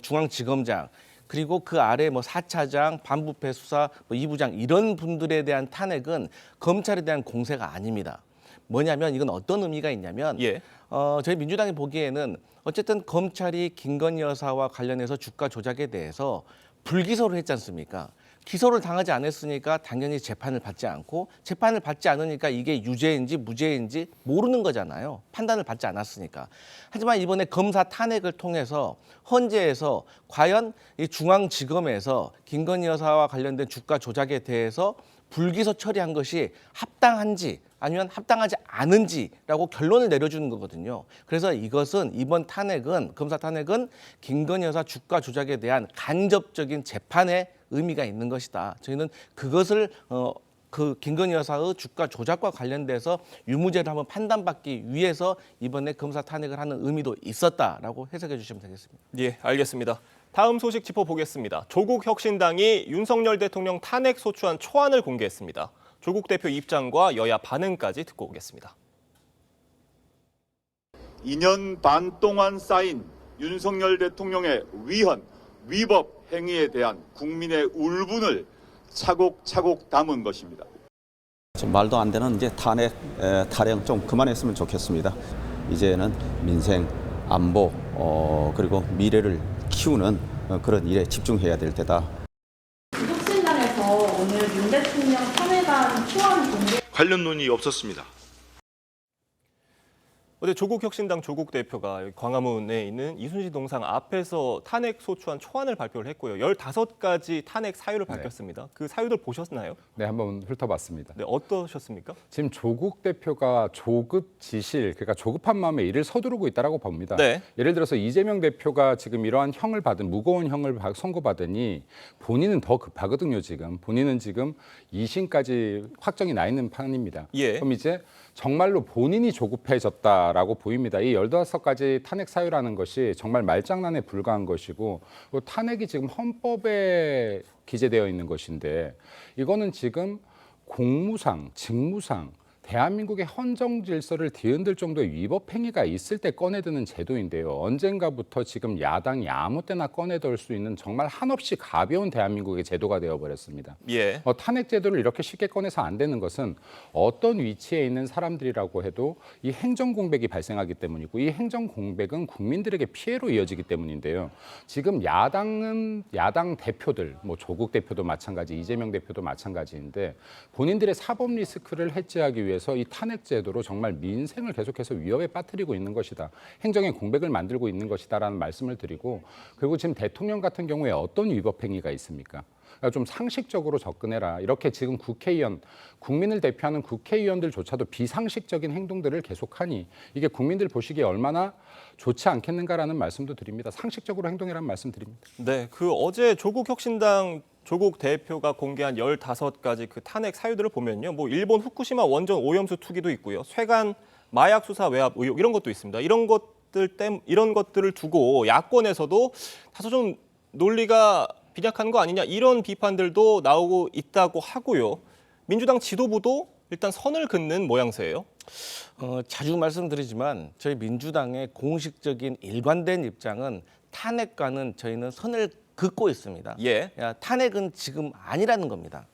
S17: 중앙지검장 그리고 그 아래 뭐 4차장, 반부패 수사, 뭐 2부장 이런 분들에 대한 탄핵은 검찰에 대한 공세가 아닙니다. 뭐냐면 이건 어떤 의미가 있냐면
S4: 예.
S17: 저희 민주당이 보기에는 어쨌든 검찰이 김건희 여사와 관련해서 주가 조작에 대해서 불기소를 했지 않습니까? 기소를 당하지 않았으니까 당연히 재판을 받지 않고 재판을 받지 않으니까 이게 유죄인지 무죄인지 모르는 거잖아요. 판단을 받지 않았으니까. 하지만 이번에 검사 탄핵을 통해서 헌재에서 과연 이 중앙지검에서 김건희 여사와 관련된 주가 조작에 대해서 불기소 처리한 것이 합당한지 아니면 합당하지 않은지라고 결론을 내려주는 거거든요. 그래서 이것은 이번 탄핵은 검사 탄핵은 김건희 여사 주가 조작에 대한 간접적인 재판의 의미가 있는 것이다. 저희는 그것을 그 김건희 여사의 주가 조작과 관련돼서 유무죄를 한번 판단받기 위해서 이번에 검사 탄핵을 하는 의미도 있었다라고 해석해 주시면 되겠습니다.
S4: 예, 알겠습니다. 다음 소식 짚어보겠습니다. 조국 혁신당이 윤석열 대통령 탄핵 소추안 초안을 공개했습니다. 조국 대표 입장과 여야 반응까지 듣고 오겠습니다.
S19: 2년 반 동안 쌓인 윤석열 대통령의 위헌, 위법 행위에 대한 국민의 울분을 차곡차곡 담은 것입니다.
S20: 지금 말도 안 되는 이제 탄핵 타령 좀 그만했으면 좋겠습니다. 이제는 민생, 안보 그리고 미래를 키우는 그런 일에 집중해야 될 때다.
S21: 혁신당에서 오늘 윤 대통령 탄핵안 초안 공개
S19: 관련 논의 없었습니다.
S4: 어제 조국 혁신당 조국 대표가 광화문에 있는 이순신 동상 앞에서 탄핵 소추안 초안을 발표를 했고요. 15가지 탄핵 사유를 밝혔습니다. 그 사유들 보셨나요?
S15: 네, 한번 훑어봤습니다.
S4: 네, 어떠셨습니까?
S15: 지금 조국 대표가 조급지실, 그러니까 조급한 마음에 일을 서두르고 있다라고 봅니다.
S4: 네.
S15: 예를 들어서 이재명 대표가 지금 이러한 형을 받은 무거운 형을 선고받으니 본인은 더 급하거든요. 지금 본인은 지금 2심까지 확정이 나 있는 판입니다.
S4: 예.
S15: 그럼 이제 정말로 본인이 조급해졌다라고 보입니다. 이 15가지 탄핵 사유라는 것이 정말 말장난에 불과한 것이고 탄핵이 지금 헌법에 기재되어 있는 것인데 이거는 지금 공무상, 직무상 대한민국의 헌정 질서를 뒤흔들 정도의 위법 행위가 있을 때 꺼내드는 제도인데요. 언젠가부터 지금 야당이 아무 때나 꺼내들 수 있는 정말 한없이 가벼운 대한민국의 제도가 되어버렸습니다.
S4: 예.
S15: 탄핵 제도를 이렇게 쉽게 꺼내서 안 되는 것은 어떤 위치에 있는 사람들이라고 해도 이 행정 공백이 발생하기 때문이고 이 행정 공백은 국민들에게 피해로 이어지기 때문인데요. 지금 야당 대표들, 뭐 조국 대표도 마찬가지, 이재명 대표도 마찬가지인데 본인들의 사법 리스크를 해지하기 위해서 이 탄핵 제도로 정말 민생을 계속해서 위협에 빠뜨리고 있는 것이다. 행정의 공백을 만들고 있는 것이다라는 말씀을 드리고 그리고 지금 대통령 같은 경우에 어떤 위법 행위가 있습니까? 그러니까 좀 상식적으로 접근해라. 이렇게 지금 국회의원, 국민을 대표하는 국회의원들조차도 비상식적인 행동들을 계속하니 이게 국민들 보시기에 얼마나 좋지 않겠는가라는 말씀도 드립니다. 상식적으로 행동이라는 말씀 드립니다.
S4: 네, 그 어제 조국 혁신당 조국 대표가 공개한 15가지 그 탄핵 사유들을 보면요. 뭐 일본 후쿠시마 원전 오염수 투기도 있고요. 쇠간 마약 수사 외압 의혹 이런 것도 있습니다. 이런 것들을 두고 야권에서도 다소 좀 논리가 빈약한 거 아니냐 이런 비판들도 나오고 있다고 하고요. 민주당 지도부도 일단 선을 긋는 모양새예요.
S17: 자주 말씀드리지만 저희 민주당의 공식적인 일관된 입장은 탄핵과는 저희는 선을 긋고 있습니다.
S4: 예.
S17: 탄핵은 지금 아니라는 겁니다.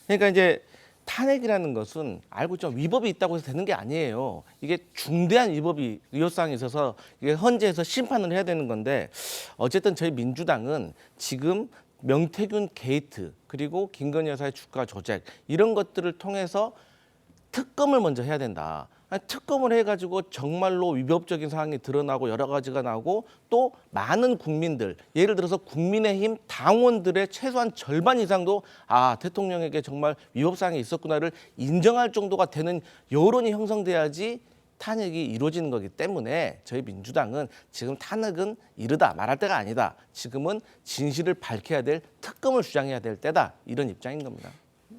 S17: 그러니까 이제 탄핵이라는 것은 알고 있죠. 위법이 있다고 해서 되는 게 아니에요. 이게 중대한 위법사항이 있어서 이게 헌재에서 심판을 해야 되는 건데 어쨌든 저희 민주당은 지금 명태균 게이트 그리고 김건희 여사의 주가 조작 이런 것들을 통해서 특검을 먼저 해야 된다. 특검을 해가지고 정말로 위법적인 사항이 드러나고 여러 가지가 나오고 또 많은 국민들, 예를 들어서 국민의힘 당원들의 최소한 절반 이상도 아 대통령에게 정말 위법 사항이 있었구나를 인정할 정도가 되는 여론이 형성돼야지 탄핵이 이루어지는 거기 때문에 저희 민주당은 지금 탄핵은 이르다 말할 때가 아니다. 지금은 진실을 밝혀야 될 특검을 주장해야 될 때다. 이런 입장인 겁니다.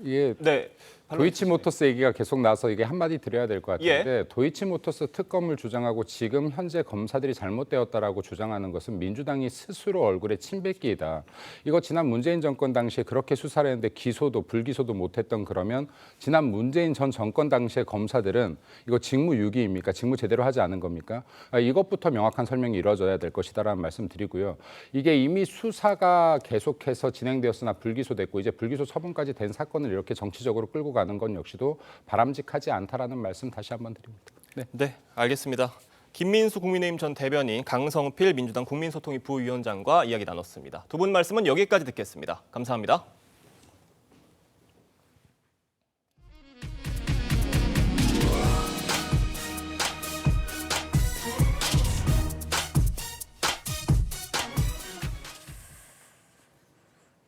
S15: 예.
S4: 네.
S15: 도이치모터스 얘기가 계속 나서 이게 한마디 드려야 될 것 같은데 도이치모터스 특검을 주장하고 지금 현재 검사들이 잘못되었다라고 주장하는 것은 민주당이 스스로 얼굴에 침 뱉기이다. 이거 지난 문재인 정권 당시에 그렇게 수사를 했는데 기소도 불기소도 못했던 그러면 지난 문재인 전 정권 당시의 검사들은 이거 직무유기입니까? 직무 제대로 하지 않은 겁니까? 이것부터 명확한 설명이 이루어져야 될 것이다라는 말씀 드리고요. 이게 이미 수사가 계속해서 진행되었으나 불기소됐고 이제 불기소 처분까지 된 사건을 이렇게 정치적으로 끌고 가는 건 역시도 바람직하지 않다라는 말씀 다시 한번 드립니다.
S4: 네, 알겠습니다. 김민수 국민의힘 전 대변인, 강성필 민주당 국민소통위 부위원장과 이야기 나눴습니다. 두 분 말씀은 여기까지 듣겠습니다. 감사합니다.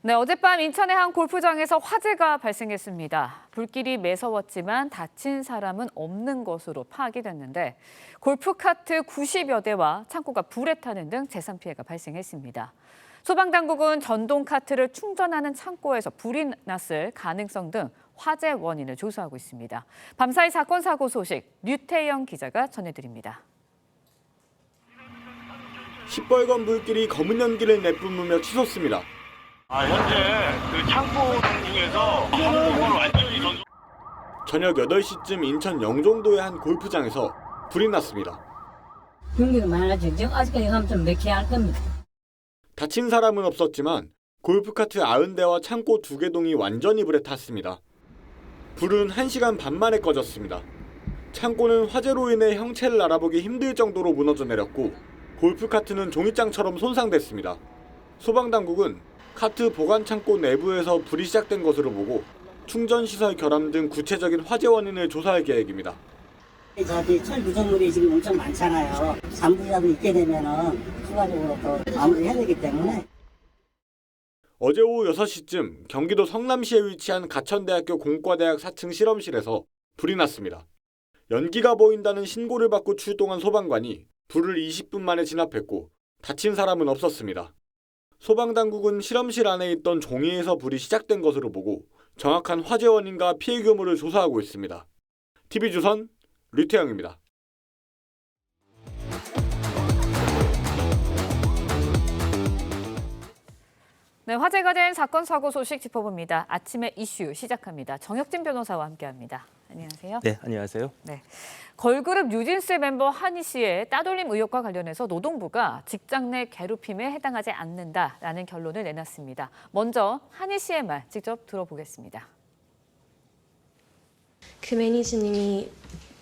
S1: 네, 어젯밤 인천의 한 골프장에서 화재가 발생했습니다. 불길이 매서웠지만 다친 사람은 없는 것으로 파악이 됐는데 골프카트 90여 대와 창고가 불에 타는 등 재산 피해가 발생했습니다. 소방당국은 전동 카트를 충전하는 창고에서 불이 났을 가능성 등 화재 원인을 조사하고 있습니다. 밤사이 사건 사고 소식 류태영 기자가 전해드립니다.
S3: 시뻘건 불길이 검은 연기를 내뿜으며 치솟습니다.
S22: 현재 그 창고 중에서 한국을 완전히 전소.
S3: 저녁 8시쯤 인천 영종도의 한 골프장에서 불이 났습니다.
S23: 경기가 많아지고 지금 아직까지 가면 좀 몇 개 할 겁니다.
S3: 다친 사람은 없었지만 골프카트 90대와 창고 2개 동이 완전히 불에 탔습니다. 불은 1시간 반 만에 꺼졌습니다. 창고는 화재로 인해 형체를 알아보기 힘들 정도로 무너져 내렸고 골프카트는 종이장처럼 손상됐습니다. 소방당국은 카트 보관 창고 내부에서 불이 시작된 것으로 보고 충전시설 결함 등 구체적인 화재 원인을 조사할 계획입니다.
S23: 저기 철 구조물이 지금 엄청 많잖아요. 잔불이라도 있게 되면은 추가적으로 또 마무리해야 되기 때문에.
S3: 어제 오후 6시쯤 경기도 성남시에 위치한 가천대학교 공과대학 4층 실험실에서 불이 났습니다. 연기가 보인다는 신고를 받고 출동한 소방관이 불을 20분 만에 진압했고 다친 사람은 없었습니다. 소방당국은 실험실 안에 있던 종이에서 불이 시작된 것으로 보고 정확한 화재 원인과 피해 규모를 조사하고 있습니다. TV조선 류태영입니다.
S1: 네, 화제가 된 사건 사고 소식 짚어봅니다. 아침의 이슈 시작합니다. 정혁진 변호사와 함께합니다. 안녕하세요.
S24: 네, 안녕하세요.
S1: 네, 걸그룹 뉴진스 멤버 한희 씨의 따돌림 의혹과 관련해서 노동부가 직장 내 괴롭힘에 해당하지 않는다라는 결론을 내놨습니다. 먼저 한희 씨의 말 직접 들어보겠습니다.
S25: 그 매니저님이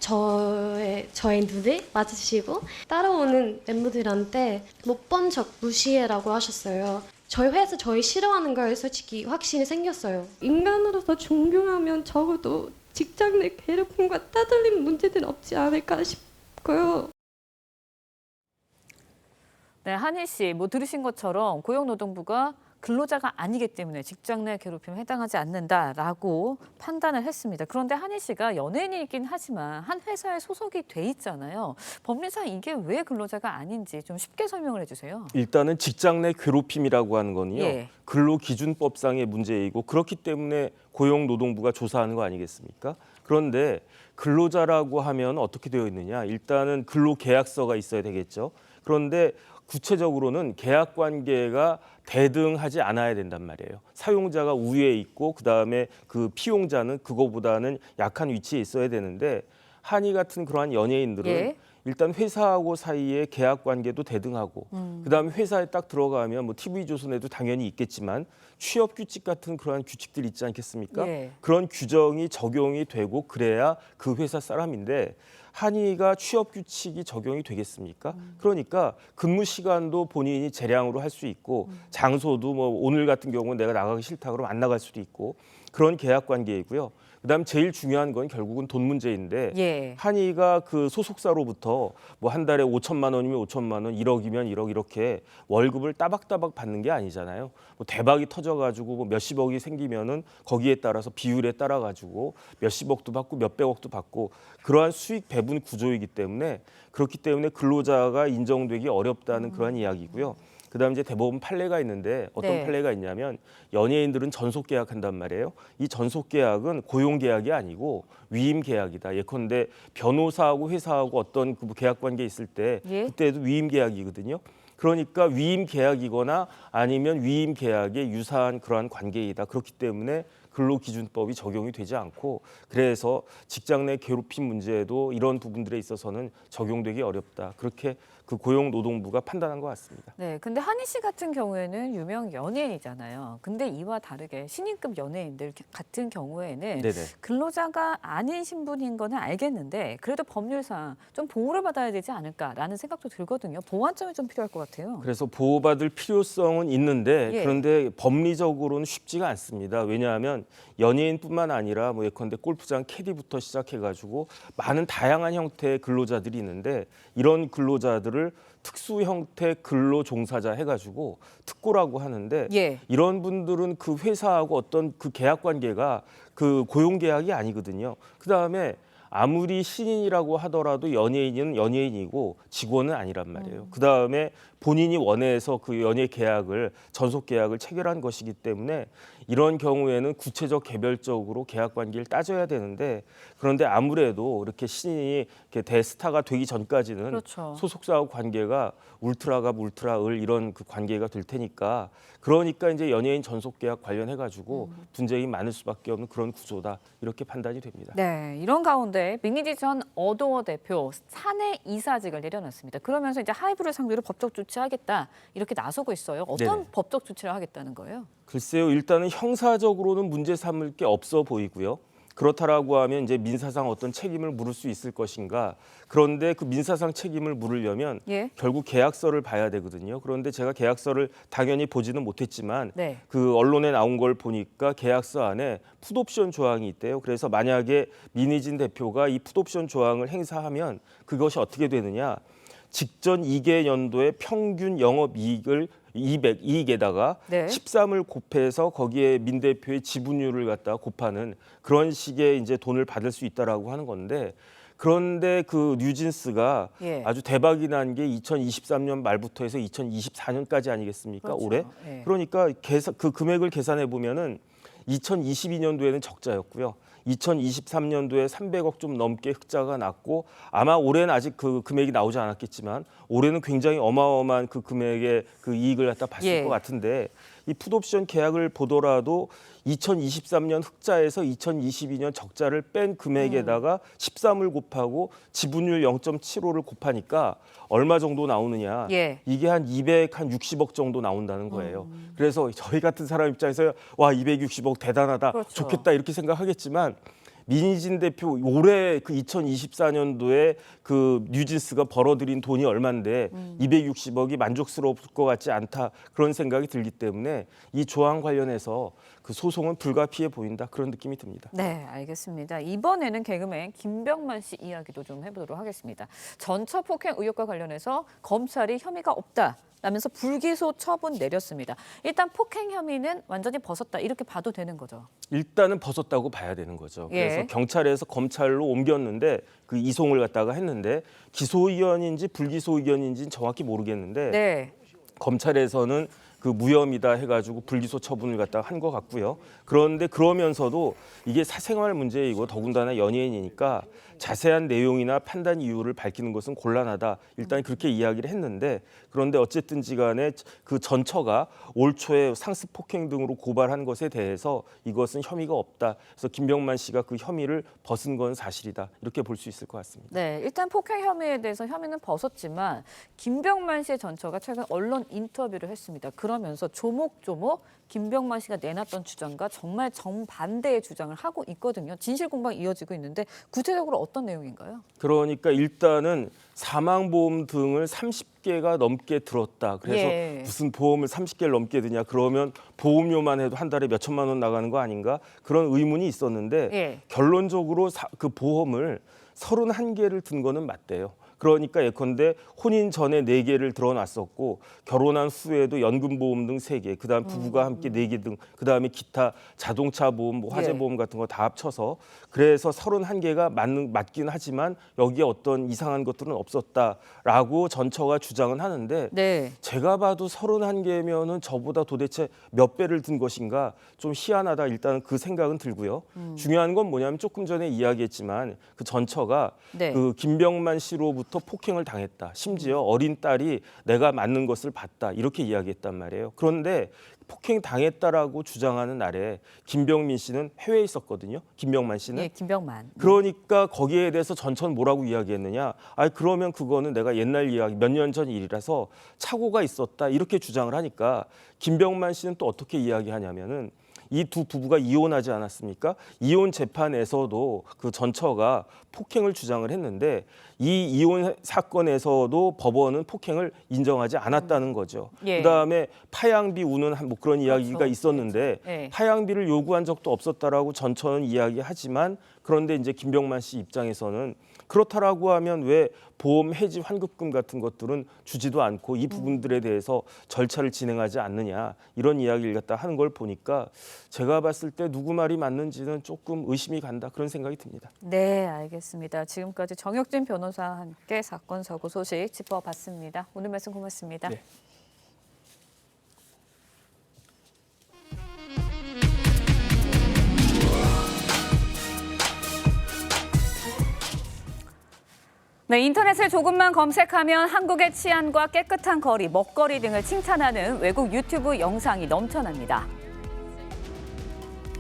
S25: 저의 눈을 맞으시고 따라오는 멤버들한테 못 본 척 무시해라고 하셨어요. 저희 회사 저희 싫어하는 걸 솔직히 확신이 생겼어요. 인간으로서 존경하면 적어도 직장 내 괴롭힘과 따돌림 문제는 없지 않을까 싶고요.
S1: 네, 한희 씨, 들으신 것처럼 고용노동부가 근로자가 아니기 때문에 직장 내 괴롭힘에 해당하지 않는다라고 판단을 했습니다. 그런데 한희 씨가 연예인이긴 하지만 한 회사에 소속이 돼 있잖아요. 법리상 이게 왜 근로자가 아닌지 좀 쉽게 설명을 해주세요.
S26: 일단은 직장 내 괴롭힘이라고 하는 거는요.
S1: 예.
S26: 근로기준법상의 문제이고 그렇기 때문에 고용노동부가 조사하는 거 아니겠습니까? 그런데 근로자라고 하면 어떻게 되어 있느냐. 일단은 근로계약서가 있어야 되겠죠. 그런데 구체적으로는 계약 관계가 대등하지 않아야 된단 말이에요. 사용자가 우위에 있고 그다음에 그 피용자는 그거보다는 약한 위치에 있어야 되는데 한이 같은 그러한 연예인들은 일단 회사하고 사이의 계약 관계도 대등하고 그다음에 회사에 딱 들어가면 뭐 TV조선에도 당연히 있겠지만 취업 규칙 같은 그러한 규칙들이 있지 않겠습니까?
S1: 예.
S26: 그런 규정이 적용이 되고 그래야 그 회사 사람인데 한의가 취업 규칙이 적용이 되겠습니까? 그러니까 근무 시간도 본인이 재량으로 할 수 있고 장소도 뭐 오늘 같은 경우는 내가 나가기 싫다 그러면 안 나갈 수도 있고 그런 계약 관계이고요. 그다음 제일 중요한 건 결국은 돈 문제인데
S1: 예.
S26: 한의가 그 소속사로부터 뭐 한 달에 5천만 원이면 5천만 원, 1억이면 1억 이렇게 월급을 따박따박 받는 게 아니잖아요. 뭐 대박이 터져가지고 뭐 몇십억이 생기면은 거기에 따라서 비율에 따라 가지고 몇십억도 받고 몇백억도 받고 그러한 수익 배분 구조이기 때문에 그렇기 때문에 근로자가 인정되기 어렵다는 그런 이야기고요. 그다음 이제 대법원 판례가 있는데 어떤
S1: 네.
S26: 판례가 있냐면 연예인들은 전속 계약한단 말이에요. 이 전속 계약은 고용 계약이 아니고 위임 계약이다. 예컨대 변호사하고 회사하고 어떤 그 계약 관계 있을 때
S1: 예.
S26: 그때도 위임 계약이거든요. 그러니까 위임 계약이거나 아니면 위임 계약에 유사한 그러한 관계이다. 그렇기 때문에 근로기준법이 적용이 되지 않고 그래서 직장 내 괴롭힘 문제에도 이런 부분들에 있어서는 적용되기 어렵다. 그렇게 그 고용노동부가 판단한 것 같습니다.
S1: 네, 근데 한희 씨 같은 경우에는 유명 연예인이잖아요. 근데 이와 다르게 신인급 연예인들 같은 경우에는
S26: 네네.
S1: 근로자가 아닌 신분인 거는 알겠는데 그래도 법률상 좀 보호를 받아야 되지 않을까라는 생각도 들거든요. 보완점이 좀 필요할 것 같아요.
S26: 그래서 보호받을 필요성은 있는데
S1: 예.
S26: 그런데 법리적으로는 쉽지가 않습니다. 왜냐하면 연예인뿐만 아니라 뭐 예컨대 골프장 캐디부터 시작해가지고 많은 다양한 형태의 근로자들이 있는데 이런 근로자들을 특수 형태 근로 종사자 해가지고 특고라고 하는데
S1: 예.
S26: 이런 분들은 그 회사하고 어떤 그 계약 관계가 그 고용 계약이 아니거든요. 그 다음에 아무리 신인이라고 하더라도 연예인은 연예인이고 직원은 아니란 말이에요. 그 다음에 본인이 원해서 그 연예 계약을 전속 계약을 체결한 것이기 때문에 이런 경우에는 구체적 개별적으로 계약 관계를 따져야 되는데 그런데 아무래도 이렇게 신인이 이렇게 대스타가 되기 전까지는
S1: 그렇죠.
S26: 소속사하고 관계가 울트라가 울트라을 이런 그 관계가 될 테니까 그러니까 이제 연예인 전속 계약 관련해 가지고 분쟁이 많을 수밖에 없는 그런 구조다 이렇게 판단이 됩니다.
S1: 네, 이런 가운데 민희지 전 어도어 대표 사내 이사직을 내려놨습니다. 그러면서 이제 하이브를 상대로 법적 조치하겠다 이렇게 나서고 있어요. 어떤
S26: 네네.
S1: 법적 조치를 하겠다는 거예요?
S26: 글쎄요, 일단은 형사적으로는 문제 삼을 게 없어 보이고요. 그렇다라고 하면 이제 민사상 어떤 책임을 물을 수 있을 것인가. 그런데 그 민사상 책임을 물으려면
S1: 예.
S26: 결국 계약서를 봐야 되거든요. 그런데 제가 계약서를 당연히 보지는 못했지만
S1: 네.
S26: 그 언론에 나온 걸 보니까 계약서 안에 풋옵션 조항이 있대요. 그래서 만약에 민희진 대표가 이 풋옵션 조항을 행사하면 그것이 어떻게 되느냐. 직전 2개 연도의 평균 영업이익을 200이익에다가
S1: 네.
S26: 13을 곱해서 거기에 민 대표의 지분율을 갖다가 곱하는 그런 식의 이제 돈을 받을 수 있다라고 하는 건데 그런데 그 뉴진스가
S1: 예.
S26: 아주 대박이 난 게 2023년 말부터 해서 2024년까지 아니겠습니까?
S1: 그렇죠.
S26: 올해.
S1: 예.
S26: 그러니까 그 금액을 계산해 보면은 2022년도에는 적자였고요. 2023년도에 300억 좀 넘게 흑자가 났고 아마 올해는 아직 그 금액이 나오지 않았겠지만 올해는 굉장히 어마어마한 그 금액의 그 이익을 갖다 봤을
S1: 예.
S26: 것 같은데 이 풋옵션 계약을 보더라도 2023년 흑자에서 2022년 적자를 뺀 금액에다가 13을 곱하고 지분율 0.75를 곱하니까 얼마 정도 나오느냐.
S1: 예.
S26: 이게 한 260억 정도 나온다는 거예요. 그래서 저희 같은 사람 입장에서 와 260억 대단하다.
S1: 그렇죠.
S26: 좋겠다 이렇게 생각하겠지만 민희진 대표 올해 그 2024년도에 그 뉴진스가 벌어들인 돈이 얼마인데 260억이 만족스러울 것 같지 않다 그런 생각이 들기 때문에 이 조항 관련해서 그 소송은 불가피해 보인다 그런 느낌이 듭니다.
S1: 네, 알겠습니다. 이번에는 개그맨 김병만 씨 이야기도 좀 해보도록 하겠습니다. 전처 폭행 의혹과 관련해서 검찰이 혐의가 없다. 라면서 불기소 처분 내렸습니다. 일단 폭행 혐의는 완전히 벗었다 이렇게 봐도 되는 거죠.
S26: 일단은 벗었다고 봐야 되는 거죠.
S1: 예.
S26: 그래서 경찰에서 검찰로 옮겼는데 그 이송을 갖다가 했는데 기소 의견인지 불기소 의견인지는 정확히 모르겠는데
S1: 네.
S26: 검찰에서는 그 무혐의다 해가지고 불기소 처분을 갖다가 한 것 같고요. 그런데 그러면서도 이게 사생활 문제이고 더군다나 연예인이니까 자세한 내용이나 판단 이유를 밝히는 것은 곤란하다. 일단 그렇게 이야기를 했는데 그런데 어쨌든지 간에 그 전처가 올 초에 상습 폭행 등으로 고발한 것에 대해서 이것은 혐의가 없다. 그래서 김병만 씨가 그 혐의를 벗은 건 사실이다. 이렇게 볼 수 있을 것 같습니다.
S1: 네, 일단 폭행 혐의에 대해서 혐의는 벗었지만 김병만 씨의 전처가 최근 언론 인터뷰를 했습니다. 그러면서 조목조목 김병만 씨가 내놨던 주장과 정말 정반대의 주장을 하고 있거든요. 진실 공방이 이어지고 있는데 구체적으로 어떤 내용인가요?
S26: 그러니까 일단은 사망보험 등을 30개가 넘게 들었다. 그래서 무슨 보험을 30개를 넘게 드냐. 그러면 보험료만 해도 한 달에 몇 천만 원 나가는 거 아닌가? 그런 의문이 있었는데 결론적으로 그 보험을 31개를 든 거는 맞대요. 그러니까 예컨대 혼인 전에 4개를 들어놨었고 결혼한 후에도 연금보험 등 3개, 그다음 부부가 함께 4개 등, 그다음에 기타 자동차 보험, 뭐 화재보험 같은 거 다 합쳐서 그래서 31개가 맞긴 하지만 여기에 어떤 이상한 것들은 없었다라고 전처가 주장은 하는데 제가 봐도 31개면은 저보다 도대체 몇 배를 든 것인가 좀 희한하다. 일단 그 생각은 들고요. 중요한 건 뭐냐면 조금 전에 이야기했지만 그 전처가 그 김병만 씨로부터 폭행을 당했다. 심지어 어린 딸이 내가 맞는 것을 봤다. 이렇게 이야기했단 말이에요. 그런데 폭행 당했다라고 주장하는 날에 김병민 씨는 해외에 있었거든요. 김병만 씨는.
S1: 김병만.
S26: 그러니까 거기에 대해서 전처는 뭐라고 이야기했느냐. 그러면 그거는 내가 옛날 이야기 몇 년 전 일이라서 착오가 있었다. 이렇게 주장을 하니까 김병만 씨는 또 어떻게 이야기하냐면은 이 두 부부가 이혼하지 않았습니까? 이혼 재판에서도 그 전처가 폭행을 주장을 했는데 이 이혼 사건에서도 법원은 폭행을 인정하지 않았다는 거죠. 그다음에 파양비 우는 뭐 그런 이야기가 있었는데 파양비를 요구한 적도 없었다라고 전처는 이야기하지만 그런데 이제 김병만 씨 입장에서는 그렇다라고 하면 왜 보험 해지 환급금 같은 것들은 주지도 않고 이 부분들에 대해서 절차를 진행하지 않느냐 이런 이야기를 갖다 하는 걸 보니까 제가 봤을 때 누구 말이 맞는지는 조금 의심이 간다 그런 생각이 듭니다.
S1: 네, 알겠습니다. 지금까지 정혁진 변호사와 함께 사건 사고 소식 짚어봤습니다. 오늘 말씀 고맙습니다. 네, 인터넷을 조금만 검색하면 한국의 치안과 깨끗한 거리, 먹거리 등을 칭찬하는 외국 유튜브 영상이 넘쳐납니다.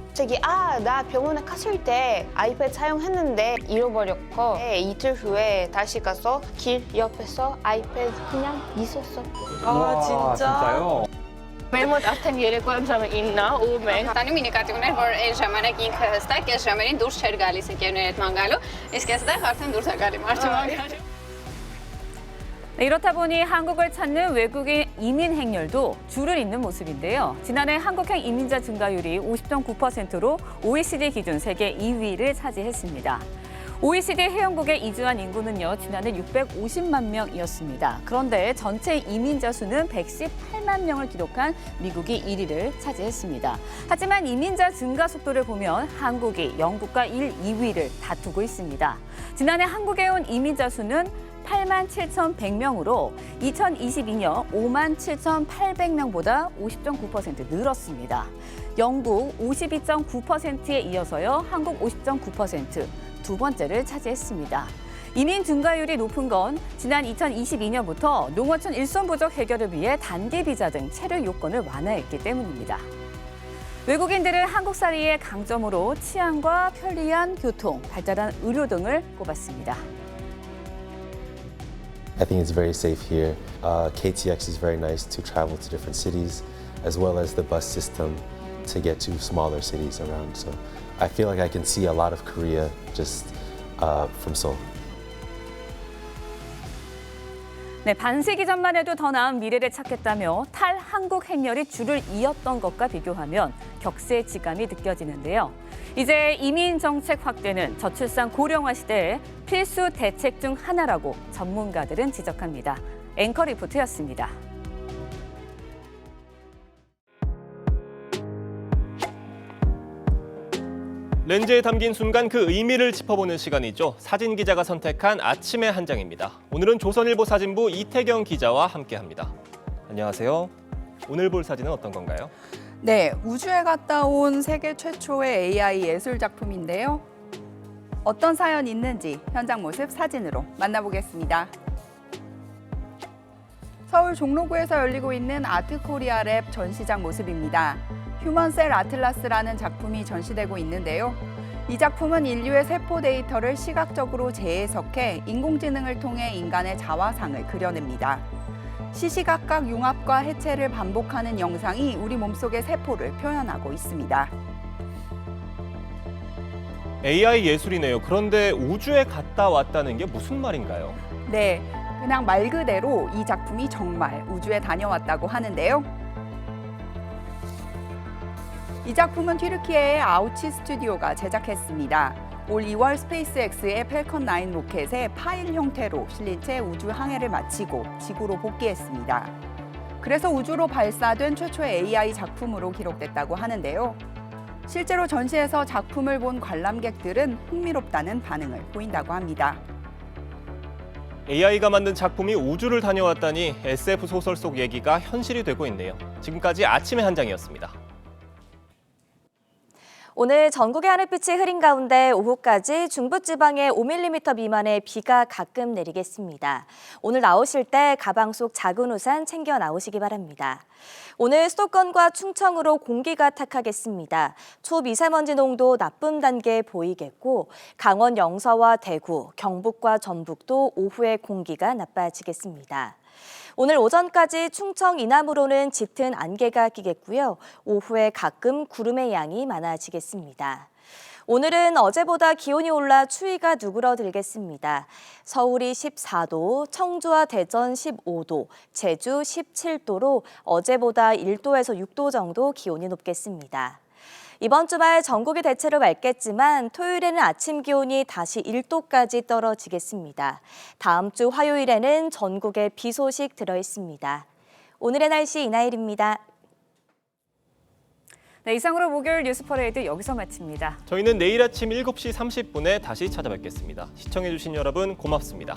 S2: 갑자기 나 병원에 갔을 때 아이패드 사용했는데 잃어버렸고 이틀 후에 다시 가서 길 옆에서 아이패드 그냥 있었어.
S5: 진짜요? Melmond atem gyerekkorom sem inna, men tani mini kategorier var elşamanek ink hastak elşamarin dur şergali sekevnet mangalo. İskesde hartan dur şergali martı.
S1: 이렇다 보니 한국을 찾는 외국인 이민 행렬도 줄을 잇는 모습인데요. 지난해 한국행 이민자 증가율이 50.9%로 OECD 기준 세계 2위를 차지했습니다. OECD 회원국에 이주한 인구는요, 지난해 650만 명이었습니다. 그런데 전체 이민자 수는 118만 명을 기록한 미국이 1위를 차지했습니다. 하지만 이민자 증가 속도를 보면 한국이 영국과 1, 2위를 다투고 있습니다. 지난해 한국에 온 이민자 수는 8만 7,100명으로 2022년 5만 7,800명보다 50.9% 늘었습니다. 영국 52.9%에 이어서요, 한국 50.9%, 두 번째를 차지했습니다. 이민 증가율이 높은 건 지난 2022년부터 농어촌 일손 부족 해결을 위해 단기 비자 등 체류 요건을 완화했기 때문입니다. 외국인들을 한국살이의 강점으로 치안과 편리한 교통, 발달한 의료 등을 꼽았습니다.
S6: I think it's very safe here. KTX is very nice to travel to different cities, as well as the bus system to get to smaller cities around. So I feel like I can see a lot of Korea just from Seoul.
S1: 네, 반세기 전만 해도 더 나은 미래를 찾겠다며 탈한국 행렬이 줄을 이었던 것과 비교하면 격세지감이 느껴지는데요. 이제 이민 정책 확대는 저출산 고령화 시대의 필수 대책 중 하나라고 전문가들은 지적합니다. 앵커 리포트였습니다.
S4: 렌즈에 담긴 순간 그 의미를 짚어보는 시간이죠. 사진 기자가 선택한 아침의 한 장입니다. 오늘은 조선일보 사진부 이태경 기자와 함께합니다. 안녕하세요. 오늘 볼 사진은 어떤 건가요?
S7: 네, 우주에 갔다 온 세계 최초의 AI 예술 작품인데요. 어떤 사연이 있는지 현장 모습 사진으로 만나보겠습니다. 서울 종로구에서 열리고 있는 아트코리아 랩 전시장 모습입니다. 휴먼셀 아틀라스라는 작품이 전시되고 있는데요. 이 작품은 인류의 세포 데이터를 시각적으로 재해석해 인공지능을 통해 인간의 자화상을 그려냅니다. 시시각각 융합과 해체를 반복하는 영상이 우리 몸속의 세포를 표현하고 있습니다.
S4: AI 예술이네요. 그런데 우주에 갔다 왔다는 게 무슨 말인가요?
S7: 네, 그냥 말 그대로 이 작품이 정말 우주에 다녀왔다고 하는데요. 이 작품은 튀르키예의 아우치 스튜디오가 제작했습니다. 올 2월 스페이스X의 펠컨 9 로켓에 파일 형태로 실린 채 우주 항해를 마치고 지구로 복귀했습니다. 그래서 우주로 발사된 최초의 AI 작품으로 기록됐다고 하는데요. 실제로 전시에서 작품을 본 관람객들은 흥미롭다는 반응을 보인다고 합니다.
S4: AI가 만든 작품이 우주를 다녀왔다니 SF 소설 속 얘기가 현실이 되고 있네요. 지금까지 아침의 한 장이었습니다.
S8: 오늘 전국의 하늘빛이 흐린 가운데 오후까지 중부지방에 5mm 미만의 비가 가끔 내리겠습니다. 오늘 나오실 때 가방 속 작은 우산 챙겨 나오시기 바랍니다. 오늘 수도권과 충청으로 공기가 탁하겠습니다. 초미세먼지 농도 나쁨 단계에 보이겠고 강원 영서와 대구, 경북과 전북도 오후에 공기가 나빠지겠습니다. 오늘 오전까지 충청 이남으로는 짙은 안개가 끼겠고요. 오후에 가끔 구름의 양이 많아지겠습니다. 오늘은 어제보다 기온이 올라 추위가 누그러들겠습니다. 서울이 14도, 청주와 대전 15도, 제주 17도로 어제보다 1도에서 6도 정도 기온이 높겠습니다. 이번 주말 전국이 대체로 맑겠지만 토요일에는 아침 기온이 다시 1도까지 떨어지겠습니다. 다음 주 화요일에는 전국에 비 소식 들어있습니다. 오늘의 날씨 이나일입니다.
S1: 네, 이상으로 목요일 뉴스 퍼레이드 여기서 마칩니다.
S4: 저희는 내일 아침 7시 30분에 다시 찾아뵙겠습니다. 시청해주신 여러분 고맙습니다.